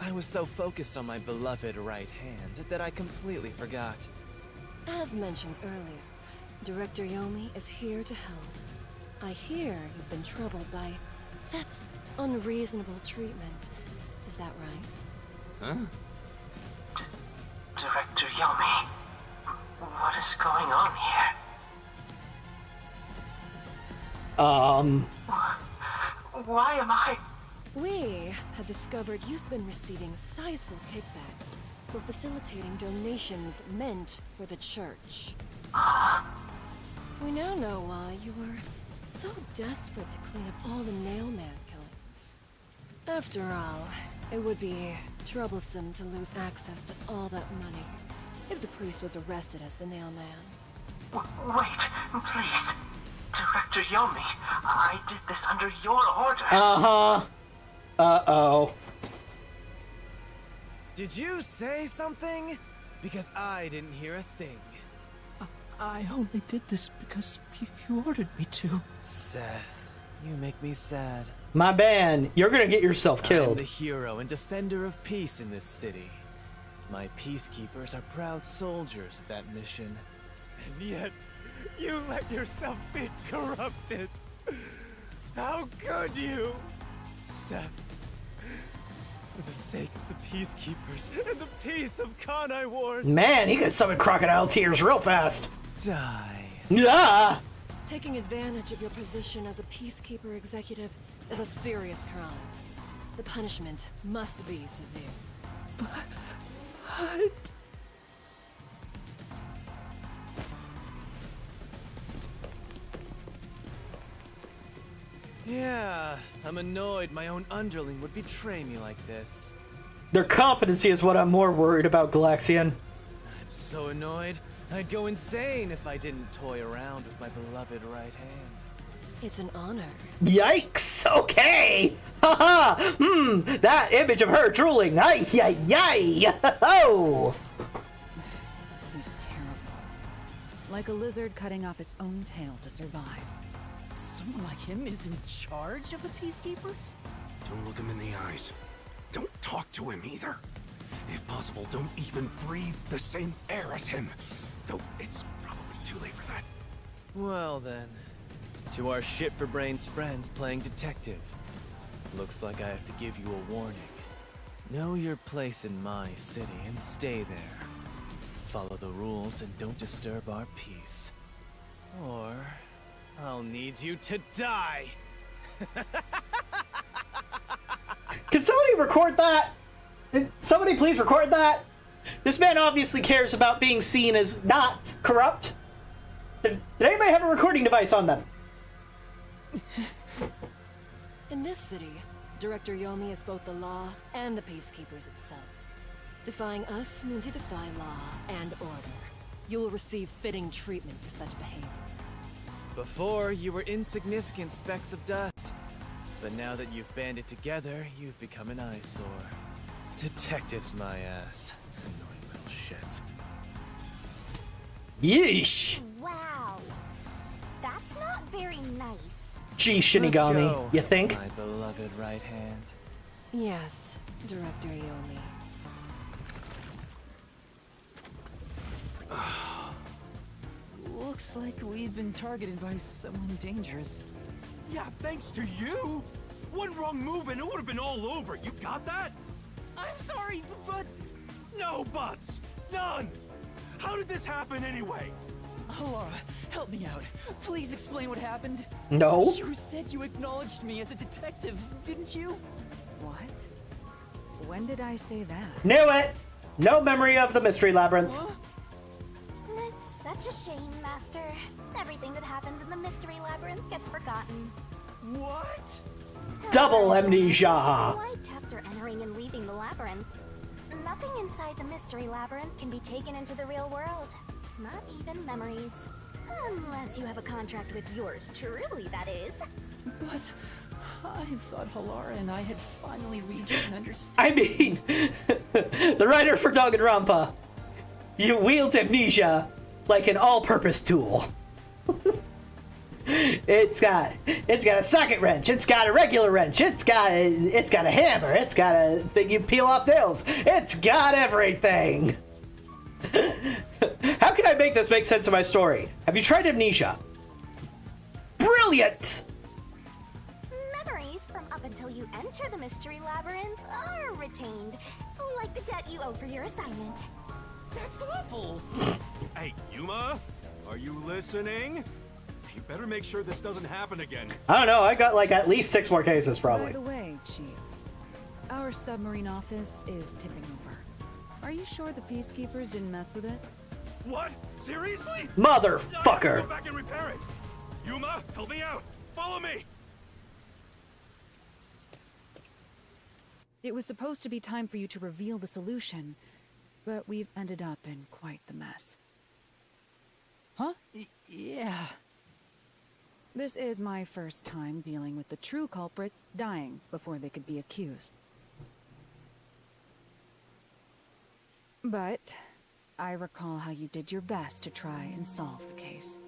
I was so focused on my beloved right hand that I completely forgot. As mentioned earlier, Director Yomi is here to help. I hear you've been troubled by Seth's unreasonable treatment. Is that right? Huh? Director Yomi, what is going on here? Why am I... We have discovered you've been receiving sizable kickbacks for facilitating donations meant for the church. We now know why you were so desperate to clean up all the Nailman killings. After all, it would be troublesome to lose access to all that money if the priest was arrested as the Nailman. Wait, please. Director Yomi, I did this under your orders. Uh-huh. Uh-oh. Did you say something? Because I didn't hear a thing. I only did this because you ordered me to. Seth, you make me sad. My man, you're gonna get yourself I'm killed. the hero and defender of peace in this city. My peacekeepers are proud soldiers of that mission. And yet, you let yourself be corrupted. How could you? Seth, for the sake of the peacekeepers and the peace of Kanai Ward. Man, he could summon crocodile tears real fast. Die. Yeah. Taking advantage of your position as a peacekeeper executive is a serious crime. The punishment must be severe. But... Yeah, I'm annoyed my own underling would betray me like this. Their competency is what I'm more worried about, Galaxian. I'm so annoyed, I'd go insane if I didn't toy around with my beloved right hand. It's an honor. Yikes! Okay! Haha! That image of her drooling! Ay, ay, ay! Oh! He's terrible. Like a lizard cutting off its own tail to survive. Someone like him is in charge of the Peacekeepers? Don't look him in the eyes. Don't talk to him either. If possible, don't even breathe the same air as him. Though it's probably too late for that. Well then, to our shit-for-brains friends playing detective. Looks like I have to give you a warning. Know your place in my city and stay there. Follow the rules and don't disturb our peace. Or I'll need you to die! Can somebody record that? Somebody please record that? This man obviously cares about being seen as not corrupt. Did anybody have a recording device on them? In this city, Director Yomi is both the law and the Peacekeepers itself. Defying us means you defy law and order. You will receive fitting treatment for such behavior. Before, you were insignificant specks of dust. But now that you've banded together, you've become an eyesore. Detectives, my ass. Annoying little shits. Yeesh! Wow. That's not very nice. Gee, Let's Shinigami, go, you think? my beloved right hand. Yes, Director Yomi. Looks like we've been targeted by someone dangerous. Yeah, thanks to you. One wrong move and it would have been all over. You got that? I'm sorry, but... No buts. None. How did this happen anyway? Laura, help me out. Please explain what happened. No. You said you acknowledged me as a detective, didn't you? What? When did I say that? Knew it! No memory of the mystery labyrinth. Huh? It's such a shame, Master. Everything that happens in the Mystery Labyrinth gets forgotten. What? Double amnesia. After entering and leaving the labyrinth, nothing inside the mystery labyrinth can be taken into the real world. Not even memories. Unless you have a contract with yours truly, that is. But I thought Halara and I had finally reached an understanding. I mean, the writer for Dangan Ronpa, you wield amnesia like an all-purpose tool. It's got a socket wrench. It's got a regular wrench. It's got a hammer. It's got a thing you peel off nails. It's got everything. How can I make this make sense of my story? Have you tried amnesia? Brilliant. Memories from up until you enter the mystery labyrinth are retained, like the debt you owe for your assignment. That's awful! Hey, Yuma, are you listening? You better make sure this doesn't happen again. I don't know. I got like at least 6 more cases probably. By the way, Chief, our submarine office is tipping over. Are you sure the Peacekeepers didn't mess with it? What? Seriously? Motherfucker! Go back and repair it. Yuma, help me out. Follow me. It was supposed to be time for you to reveal the solution, but we've ended up in quite the mess. Huh? Yeah. This is my first time dealing with the true culprit dying before they could be accused. But I recall how you did your best to try and solve the case.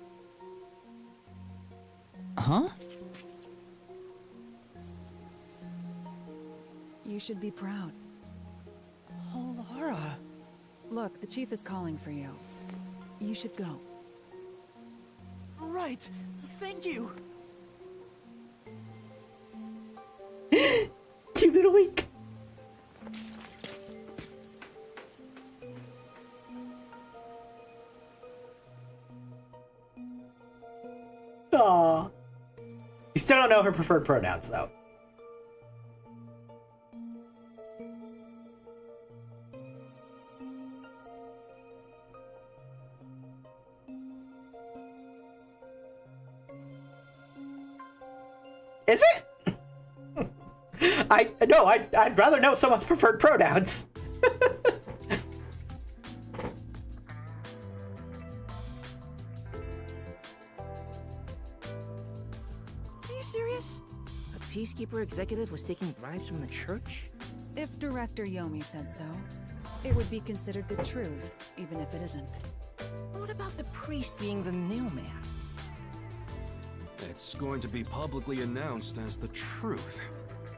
Huh? You should be proud. Halara. Look, the chief is calling for you. You should go. Right. Thank you. Cute little wink. Aww. You still don't know her preferred pronouns, though. Is it? I'd rather know someone's preferred pronouns. Are you serious? A Peacekeeper executive was taking bribes from the church? If Director Yomi said so, it would be considered the truth, even if it isn't. What about the priest being the nailman? It's going to be publicly announced as the truth.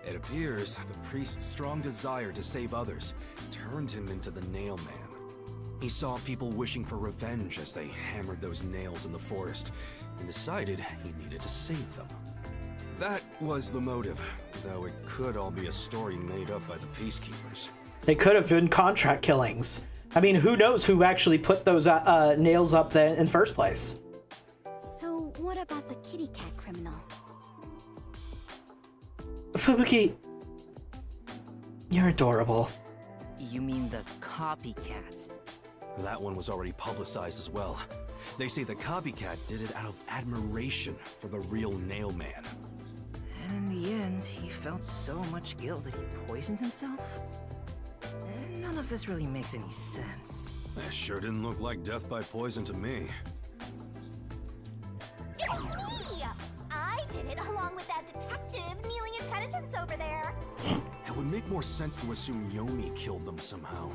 It appears the priest's strong desire to save others turned him into the nailman. He saw people wishing for revenge as they hammered those nails in the forest, and decided he needed to save them. That was the motive, though it could all be a story made up by the Peacekeepers. They could have been contract killings. I mean, who knows who actually put those nails up there in the first place? So, what about the kitty cat criminal? Fubuki, you're adorable. You mean the copycat? That one was already publicized as well. They say the copycat did it out of admiration for the real nailman. And in the end, he felt so much guilt that he poisoned himself? And none of this really makes any sense. That sure didn't look like death by poison to me. It's me! I did it along with that detective kneeling in penitence over there. It would make more sense to assume Yomi killed them somehow.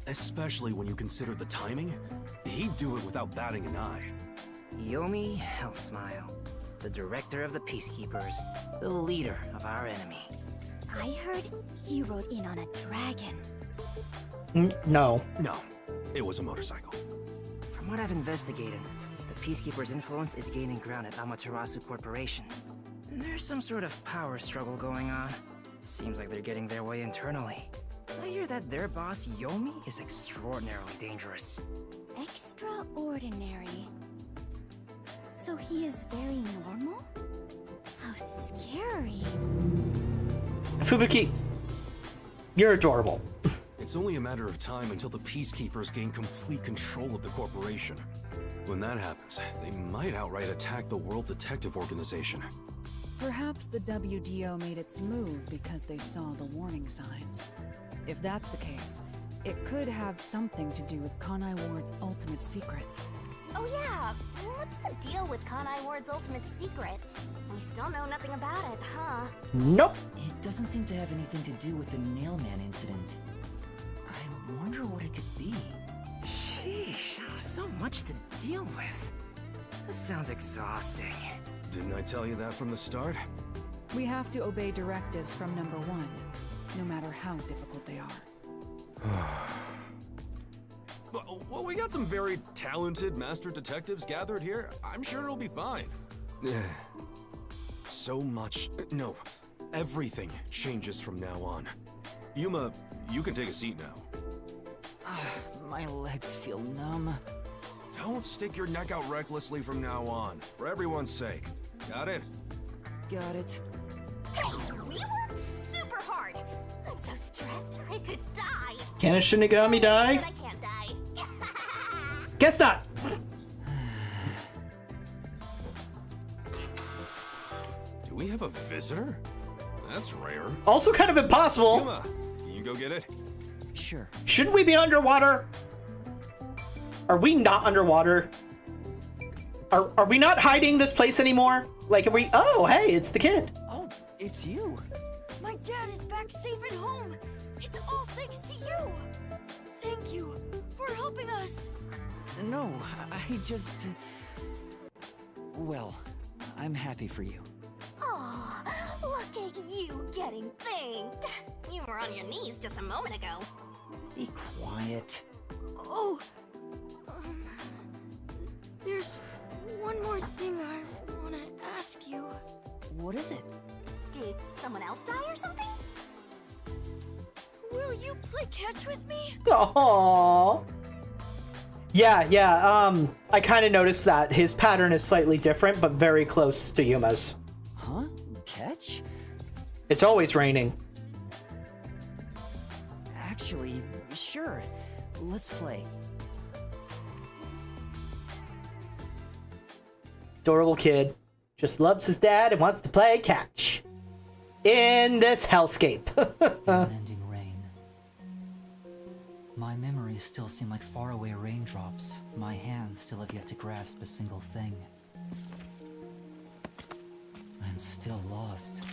Especially when you consider the timing. He'd do it without batting an eye. Yomi Hellsmile, the director of the Peacekeepers, the leader of our enemy. I heard he rode in on a dragon. No. No, it was a motorcycle. From what I've investigated, the Peacekeepers' influence is gaining ground at Amaterasu Corporation. There's some sort of power struggle going on. Seems like they're getting their way internally. I hear that their boss, Yomi, is extraordinarily dangerous. Extraordinary. So he is very normal? How scary. Fubuki, you're adorable. It's only a matter of time until the Peacekeepers gain complete control of the corporation. When that happens, they might outright attack the World Detective Organization. Perhaps the WDO made its move because they saw the warning signs. If that's the case, it could have something to do with Conai Ward's ultimate secret. Oh yeah, what's the deal with Conai Ward's ultimate secret? We still know nothing about it, huh? Nope. It doesn't seem to have anything to do with the Nailman incident. I wonder what it could be. Sheesh, so much to deal with. This sounds exhausting. Didn't I tell you that from the start? We have to obey directives from number one, no matter how difficult they are. Well, we got some very talented master detectives gathered here. I'm sure it'll be fine. So much. No, everything changes from now on. Yuma, you can take a seat now. My legs feel numb. Don't stick your neck out recklessly from now on, for everyone's sake. Got it? Got it. Hey, we worked super hard. I'm so stressed I could die. Can a Shinigami die? But I can't die. Guess not. Do we have a visitor? That's rare. Also kind of impossible. Yuma, can you go get it? Sure. Shouldn't we be underwater? Are we not underwater? Are we not hiding this place anymore? Like, are we... Oh, hey, it's the kid. Oh, it's you. My dad is back safe at home. It's all thanks to you. Thank you for helping us. No, I just... Well, I'm happy for you. Aw, look at you getting thanked. You were on your knees just a moment ago. Be quiet. Oh, there's one more thing I want to ask you. What is it? Did someone else die or something? Will you play catch with me? Aww. Yeah, I kind of noticed that his pattern is slightly different, but very close to Yuma's. Huh? Catch? It's always raining. Actually, sure. Let's play. Adorable kid. Just loves his dad and wants to play catch. In this hellscape. Unending rain. My memories still seem like faraway raindrops. My hands still have yet to grasp a single thing. I'm still lost.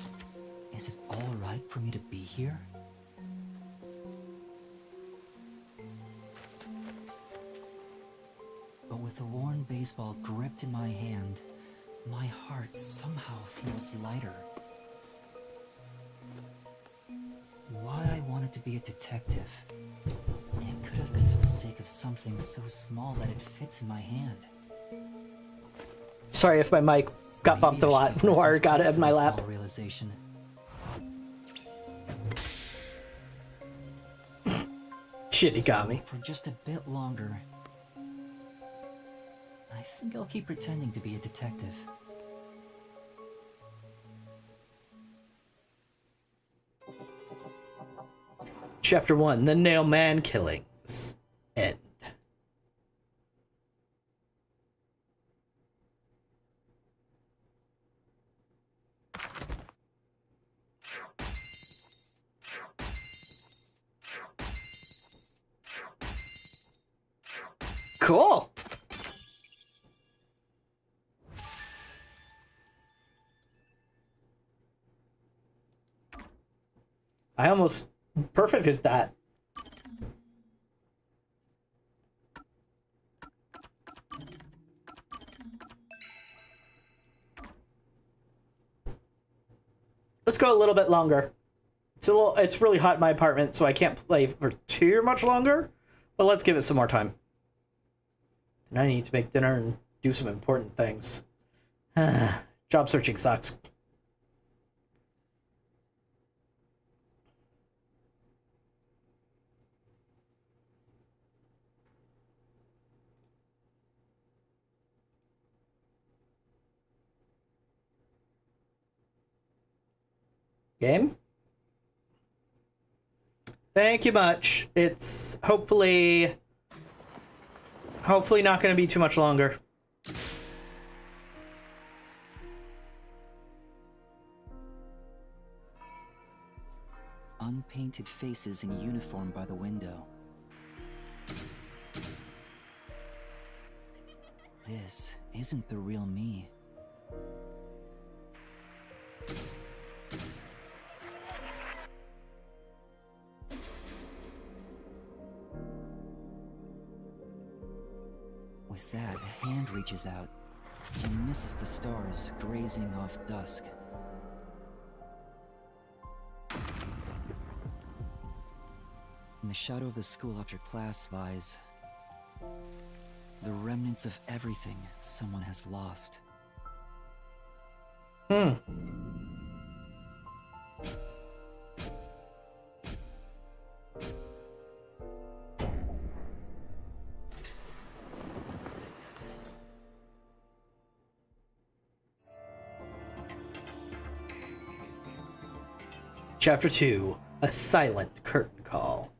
Is it all right for me to be here? But with the worn baseball gripped in my hand, my heart somehow feels lighter. Why I wanted to be a detective. It could have been for the sake of something so small that it fits in my hand. Sorry if my mic got bumped a lot. Noir got it in my lap. Realization. Shinigami. For just a bit longer, I think I'll keep pretending to be a detective. Chapter 1, The Nailman Killings. End. Cool. I almost perfected that. Let's go a little bit longer. It's really hot in my apartment, so I can't play for too much longer, but let's give it some more time. And I need to make dinner and do some important things. Job searching sucks. Game? Thank you much. It's hopefully not going to be too much longer. unpainted faces in uniform by the window. This isn't the real me. With that, a hand reaches out and misses the stars grazing off dusk. In the shadow of the school after class lies the remnants of everything someone has lost. Chapter 2, A Silent Curtain Call.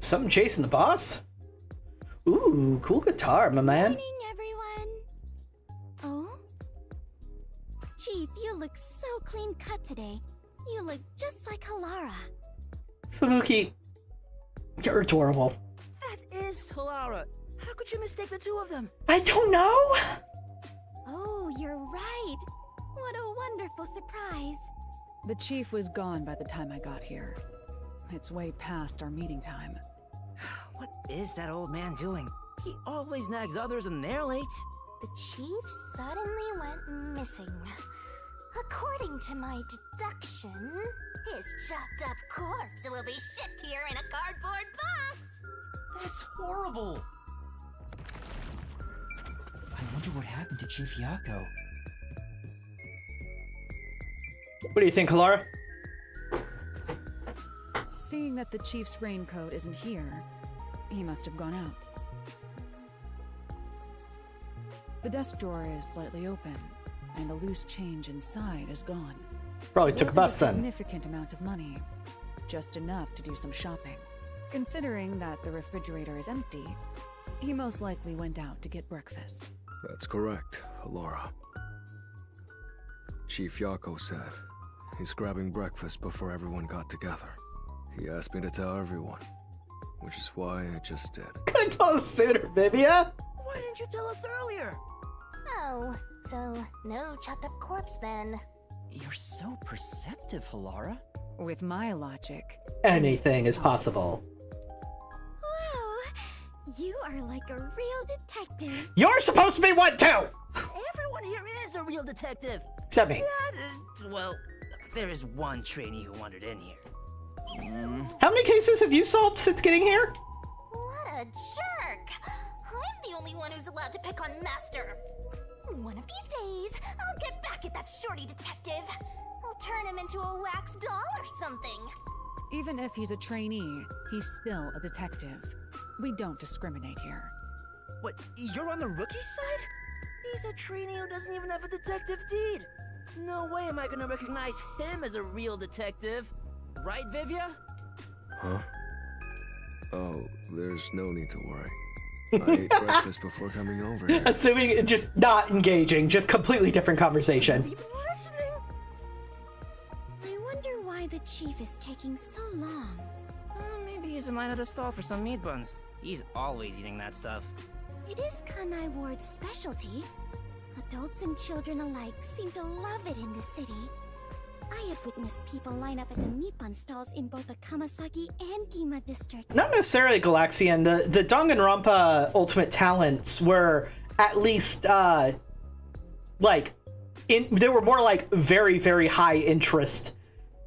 Something chasing the boss? Ooh, cool guitar, my man. Morning, everyone. Oh? Chief, you look so clean cut today. You look just like Halara. Fubuki, you're adorable. That is Halara. How could you mistake the two of them? I don't know. Oh, you're right. What a wonderful surprise. The chief was gone by the time I got here. It's way past our meeting time. What is that old man doing? He always nags others and they're late. The chief suddenly went missing. According to my deduction, his chopped up corpse will be shipped here in a cardboard box. That's horrible. I wonder what happened to Chief Yako. What do you think, Halara? Seeing that the chief's raincoat isn't here, he must have gone out. The desk drawer is slightly open, and the loose change inside is gone. Probably took a bus then. Significant amount of money, just enough to do some shopping. Considering that the refrigerator is empty, he most likely went out to get breakfast. That's correct, Halara. Chief Yako said he's grabbing breakfast before everyone got together. He asked me to tell everyone, which is why I just did. Could've told us sooner, Vivia. Why didn't you tell us earlier? Oh, so no chopped up corpse then. You're so perceptive, Halara. With my logic, Anything is possible. Wow, you are like a real detective. You're supposed to be one too! Everyone here is a real detective. Except me. Well, there is one trainee who wandered in here. How many cases have you solved since getting here? What a jerk! I'm the only one who's allowed to pick on Master. One of these days, I'll get back at that shorty detective. I'll turn him into a wax doll or something. even if he's a trainee, he's still a detective. We don't discriminate here. What, you're on the rookie side? He's a trainee who doesn't even have a detective deed. No way am I gonna recognize him as a real detective. Right, Vivia? Huh? Oh, there's no need to worry. I ate breakfast before coming over here. Assuming it's just not engaging, just completely different conversation. Listening? I wonder why the chief is taking so long. Maybe he's in line at a stall for some meat buns. He's always eating that stuff. It is Kanai Ward's specialty. Adults and children alike seem to love it in the city. I have witnessed people line up at the meat bun stalls in both the Kamasaki and Gima districts. Not necessarily Galaxian. The Dangan Ronpa ultimate talents were at least they were more like very, very high interest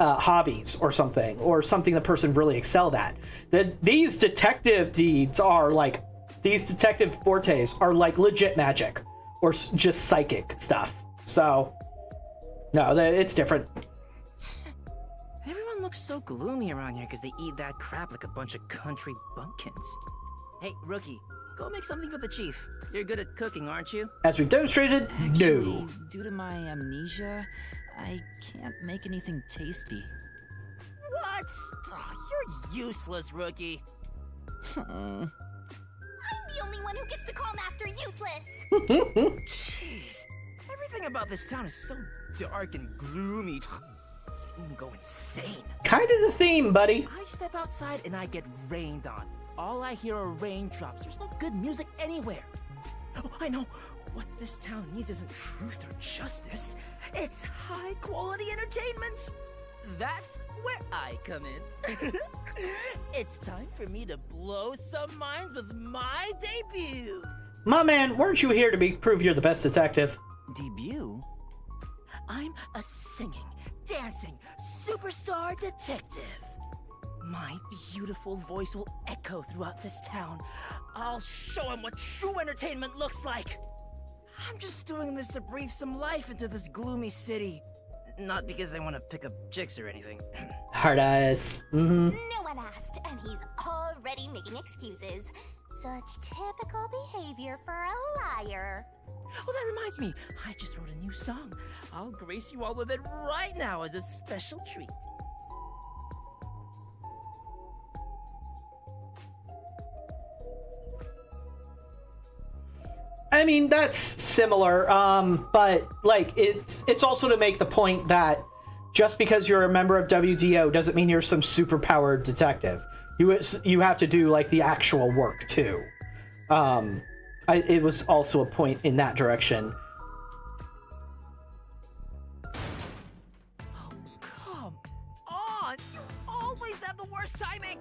hobbies or something the person really excelled at. These detective deeds are like, these detective fortes are like legit magic or just psychic stuff. So no, it's different. Everyone Everyone looks so gloomy around here because they eat that crap like a bunch of country bumpkins. Hey, rookie, go make something for the chief. You're good at cooking, aren't you? As we've demonstrated, Actually, no. Due to my amnesia, I can't make anything tasty. What? Oh, you're useless, rookie. I'm the only one who gets to call Master useless! Jeez, everything about this town is so dark and gloomy. It's making me go insane. Kind of the theme, buddy. I step outside and I get rained on. All I hear are raindrops. There's no good music anywhere. Oh, I know. What this town needs isn't truth or justice. It's high-quality entertainment. That's where I come in. It's time for me to blow some minds with my debut. My man, weren't you here to prove you're the best detective? Debut? I'm a singing, dancing, superstar detective. My beautiful voice will echo throughout this town. I'll show him what true entertainment looks like. I'm just doing this to breathe some life into this gloomy city. Not because I want to pick up chicks or anything. Hard eyes. Mm-hmm. No one asked, and he's already making excuses. Such typical behavior for a liar. Oh, that reminds me. I just wrote a new song. I'll grace you all with it right now as a special treat. I mean, that's similar, but like it's also to make the point that just because you're a member of WDO doesn't mean you're some superpowered detective. You have to do like the actual work too. It was also a point in that direction. Oh, come on! You always have the worst timing!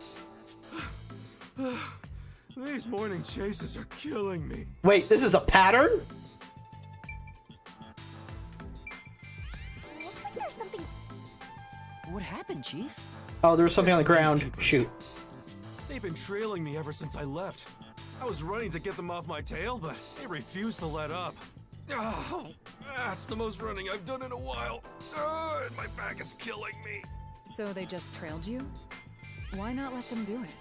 These morning chases are killing me. Wait, this is a pattern? Looks like there's something. What happened, Chief? Oh, there was something on the ground. Peacekeepers. Shoot. They've been trailing me ever since I left. I was running to get them off my tail, but they refused to let up. Oh, that's the most running I've done in a while. Oh, and my back is killing me. So they just trailed you? Why not let them do it?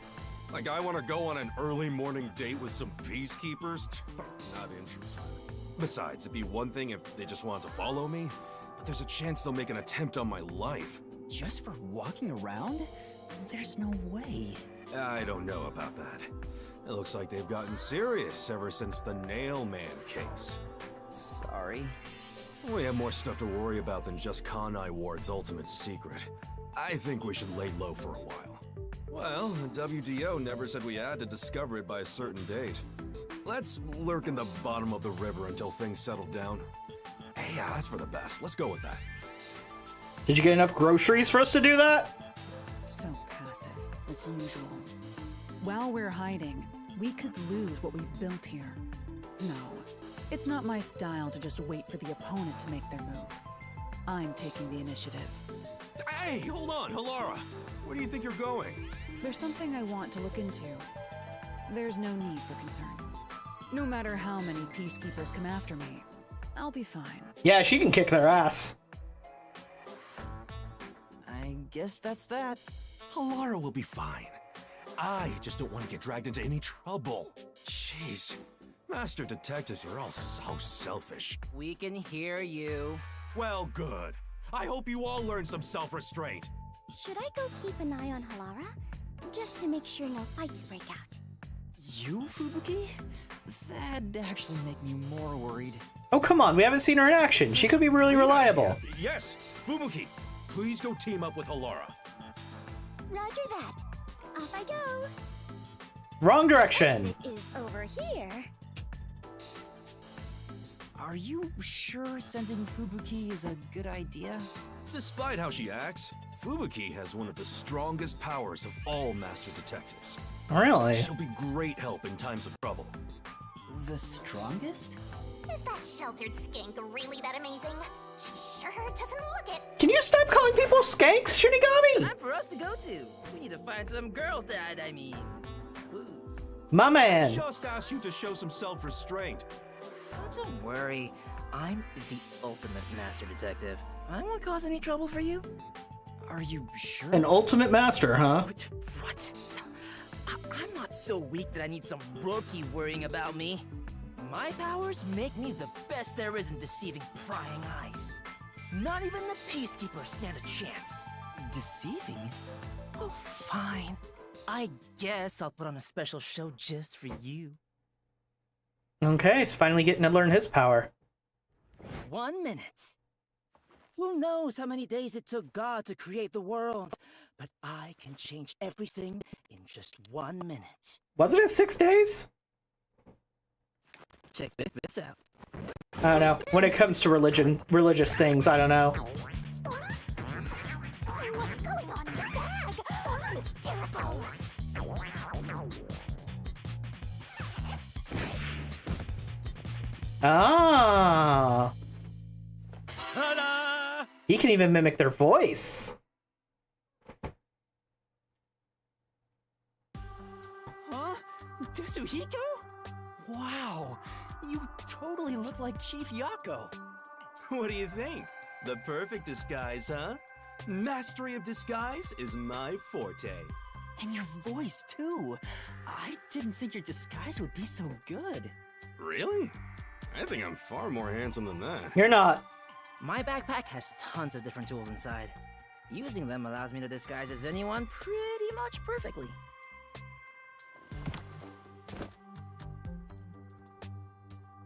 Like I want to go on an early morning date with some peacekeepers? Not interested. Besides, it'd be one thing if they just wanted to follow me, but there's a chance they'll make an attempt on my life. Just for walking around? There's no way. I don't know about that. It looks like they've gotten serious ever since the Nail Man case. Sorry. We have more stuff to worry about than just Kanai Ward's ultimate secret. I think we should lay low for a while. Well, the WDO never said we had to discover it by a certain date. Let's lurk in the bottom of the river until things settle down. Hey, yeah, that's for the best. Let's go with that. Did you get enough groceries for us to do that? So passive, as usual. While we're hiding, we could lose what we've built here. No, it's not my style to just wait for the opponent to make their move. I'm taking the initiative. Hey, hold on, Halara. Where do you think you're going? There's something I want to look into. There's no need for concern. No matter how many peacekeepers come after me, I'll be fine. Yeah, she can kick their ass. I guess that's that. Halara will be fine. I just don't want to get dragged into any trouble. Jeez. Master detectives are all so selfish. We can hear you. Well, good. I hope you all learn some self-restraint. Should I go keep an eye on Halara? Just to make sure no fights break out. You, Fubuki? That'd actually make me more worried. Oh, come on. We haven't seen her in action. She could be really reliable. Yes, Fubuki, please go team up with Halara. Roger that. Off I go. Wrong direction. Exit is over here. Are you sure sending Fubuki is a good idea? Despite how she acts, Fubuki has one of the strongest powers of all master detectives. Really? She'll be great help in times of trouble. The strongest? Is that sheltered skank really that amazing? She sure doesn't look it. Can you stop calling people skanks, Shinigami? Time for us to go to. We need to find some girls that, clues. My man. Just asked you to show some self-restraint. Oh, don't worry. I'm the ultimate master detective. I won't cause any trouble for you. Are you sure? An ultimate master, huh? What? I'm not so weak that I need some rookie worrying about me. My powers make me the best there is in deceiving prying eyes. Not even the Peacekeepers stand a chance. Deceiving? Oh, fine. I guess I'll put on a special show just for you. Okay, he's finally getting to learn his power. 1 minute. Who knows how many days it took God to create the world? But I can change everything in just 1 minute. Wasn't it 6 days? Check this out. I don't know. When it comes to religious things, I don't know. What's going on in the bag? I'm hysterical. Ah. Ta-da! He can even mimic their voice. Huh? Tsuhiko? Wow, you totally look like Chief Yako. What do you think? The perfect disguise, huh? Mastery of disguise is my forte. And your voice, too. I didn't think your disguise would be so good. Really? I think I'm far more handsome than that. You're not. My backpack has tons of different tools inside. Using them allows me to disguise as anyone pretty much perfectly.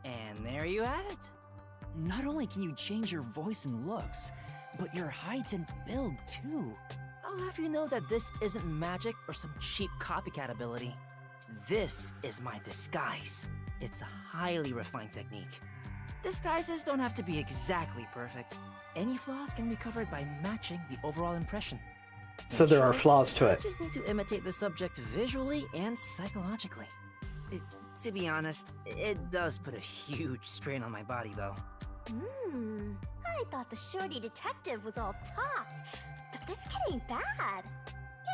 And there you have it. Not only can you change your voice and looks, but your height and build too. I'll have you know that this isn't magic or some cheap copycat ability. This is my disguise. It's a highly refined technique. Disguises don't have to be exactly perfect. Any flaws can be covered by matching the overall impression. So there are flaws to it. I just need to imitate the subject visually and psychologically. To be honest, it does put a huge strain on my body, though. I thought the shorty detective was all talk, but this kid ain't bad.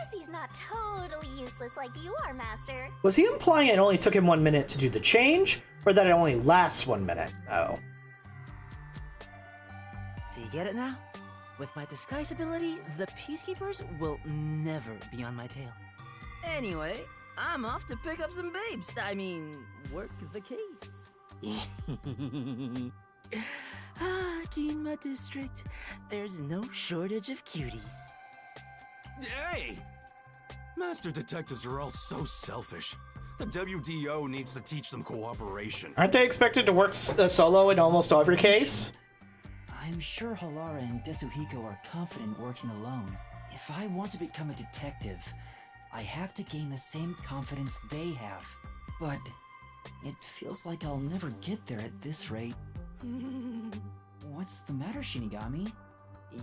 Guess he's not totally useless like you are, Master. Was he implying it only took him 1 minute to do the change, or that it only lasts 1 minute? Oh. So you get it now? With my disguise ability, the Peacekeepers will never be on my tail. Anyway, I'm off to pick up some babes. I mean, work the case. Kinma District, there's no shortage of cuties. Hey! Master detectives are all so selfish. The WDO needs to teach them cooperation. Aren't they expected to work solo in almost every case? I'm sure Halara and Desuhiko are confident working alone. If I want to become a detective, I have to gain the same confidence they have. But it feels like I'll never get there at this rate. What's the matter, Shinigami?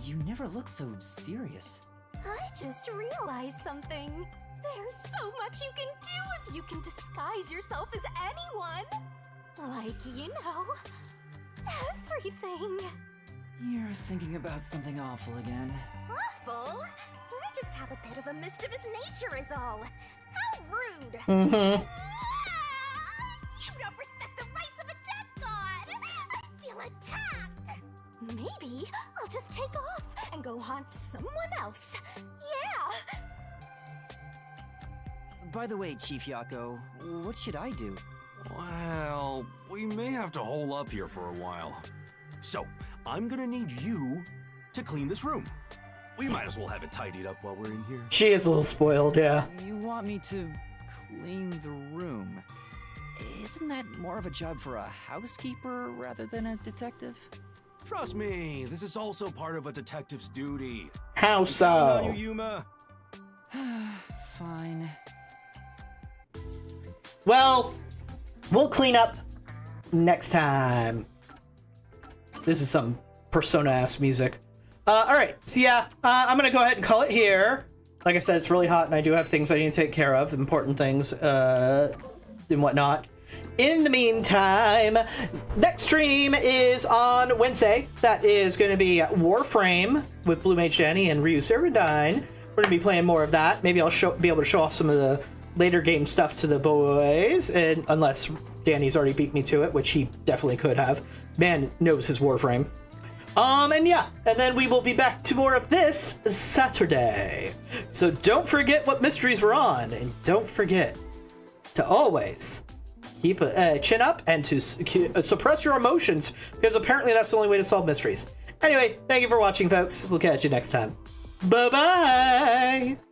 You never look so serious. I just realized something. There's so much you can do if you can disguise yourself as anyone. Like, you know, everything. You're thinking about something awful again. Awful? I just have a bit of a mischievous nature is all. How rude. Mm-hmm. You don't respect the rights of a death god. I feel attacked. Maybe I'll just take off and go haunt someone else. Yeah. By the way, Chief Yako, what should I do? Well, we may have to hole up here for a while. So, I'm gonna need you to clean this room. We might as well have it tidied up while we're in here. She is a little spoiled, yeah. You want me to clean the room? Isn't that more of a job for a housekeeper rather than a detective? Trust me, this is also part of a detective's duty. How so? Now, you, Yuma. Fine. Well, we'll clean up next time. This is some Persona-ass music. Alright, so yeah, I'm gonna go ahead and call it here. Like I said, it's really hot and I do have things I need to take care of, important things, and whatnot. In the meantime, next stream is on Wednesday. That is going to be Warframe with Blue Mage Danny and Ryu Servandine. We're going to be playing more of that. Maybe I'll be able to show off some of the later game stuff to the boys, and unless Danny's already beat me to it, which he definitely could have. Man knows his Warframe. And yeah, and then we will be back to more of this Saturday. So don't forget what mysteries we're on, and don't forget to always keep a chin up and to suppress your emotions, because apparently that's the only way to solve mysteries. Anyway, thank you for watching, folks. We'll catch you next time. Bye-bye!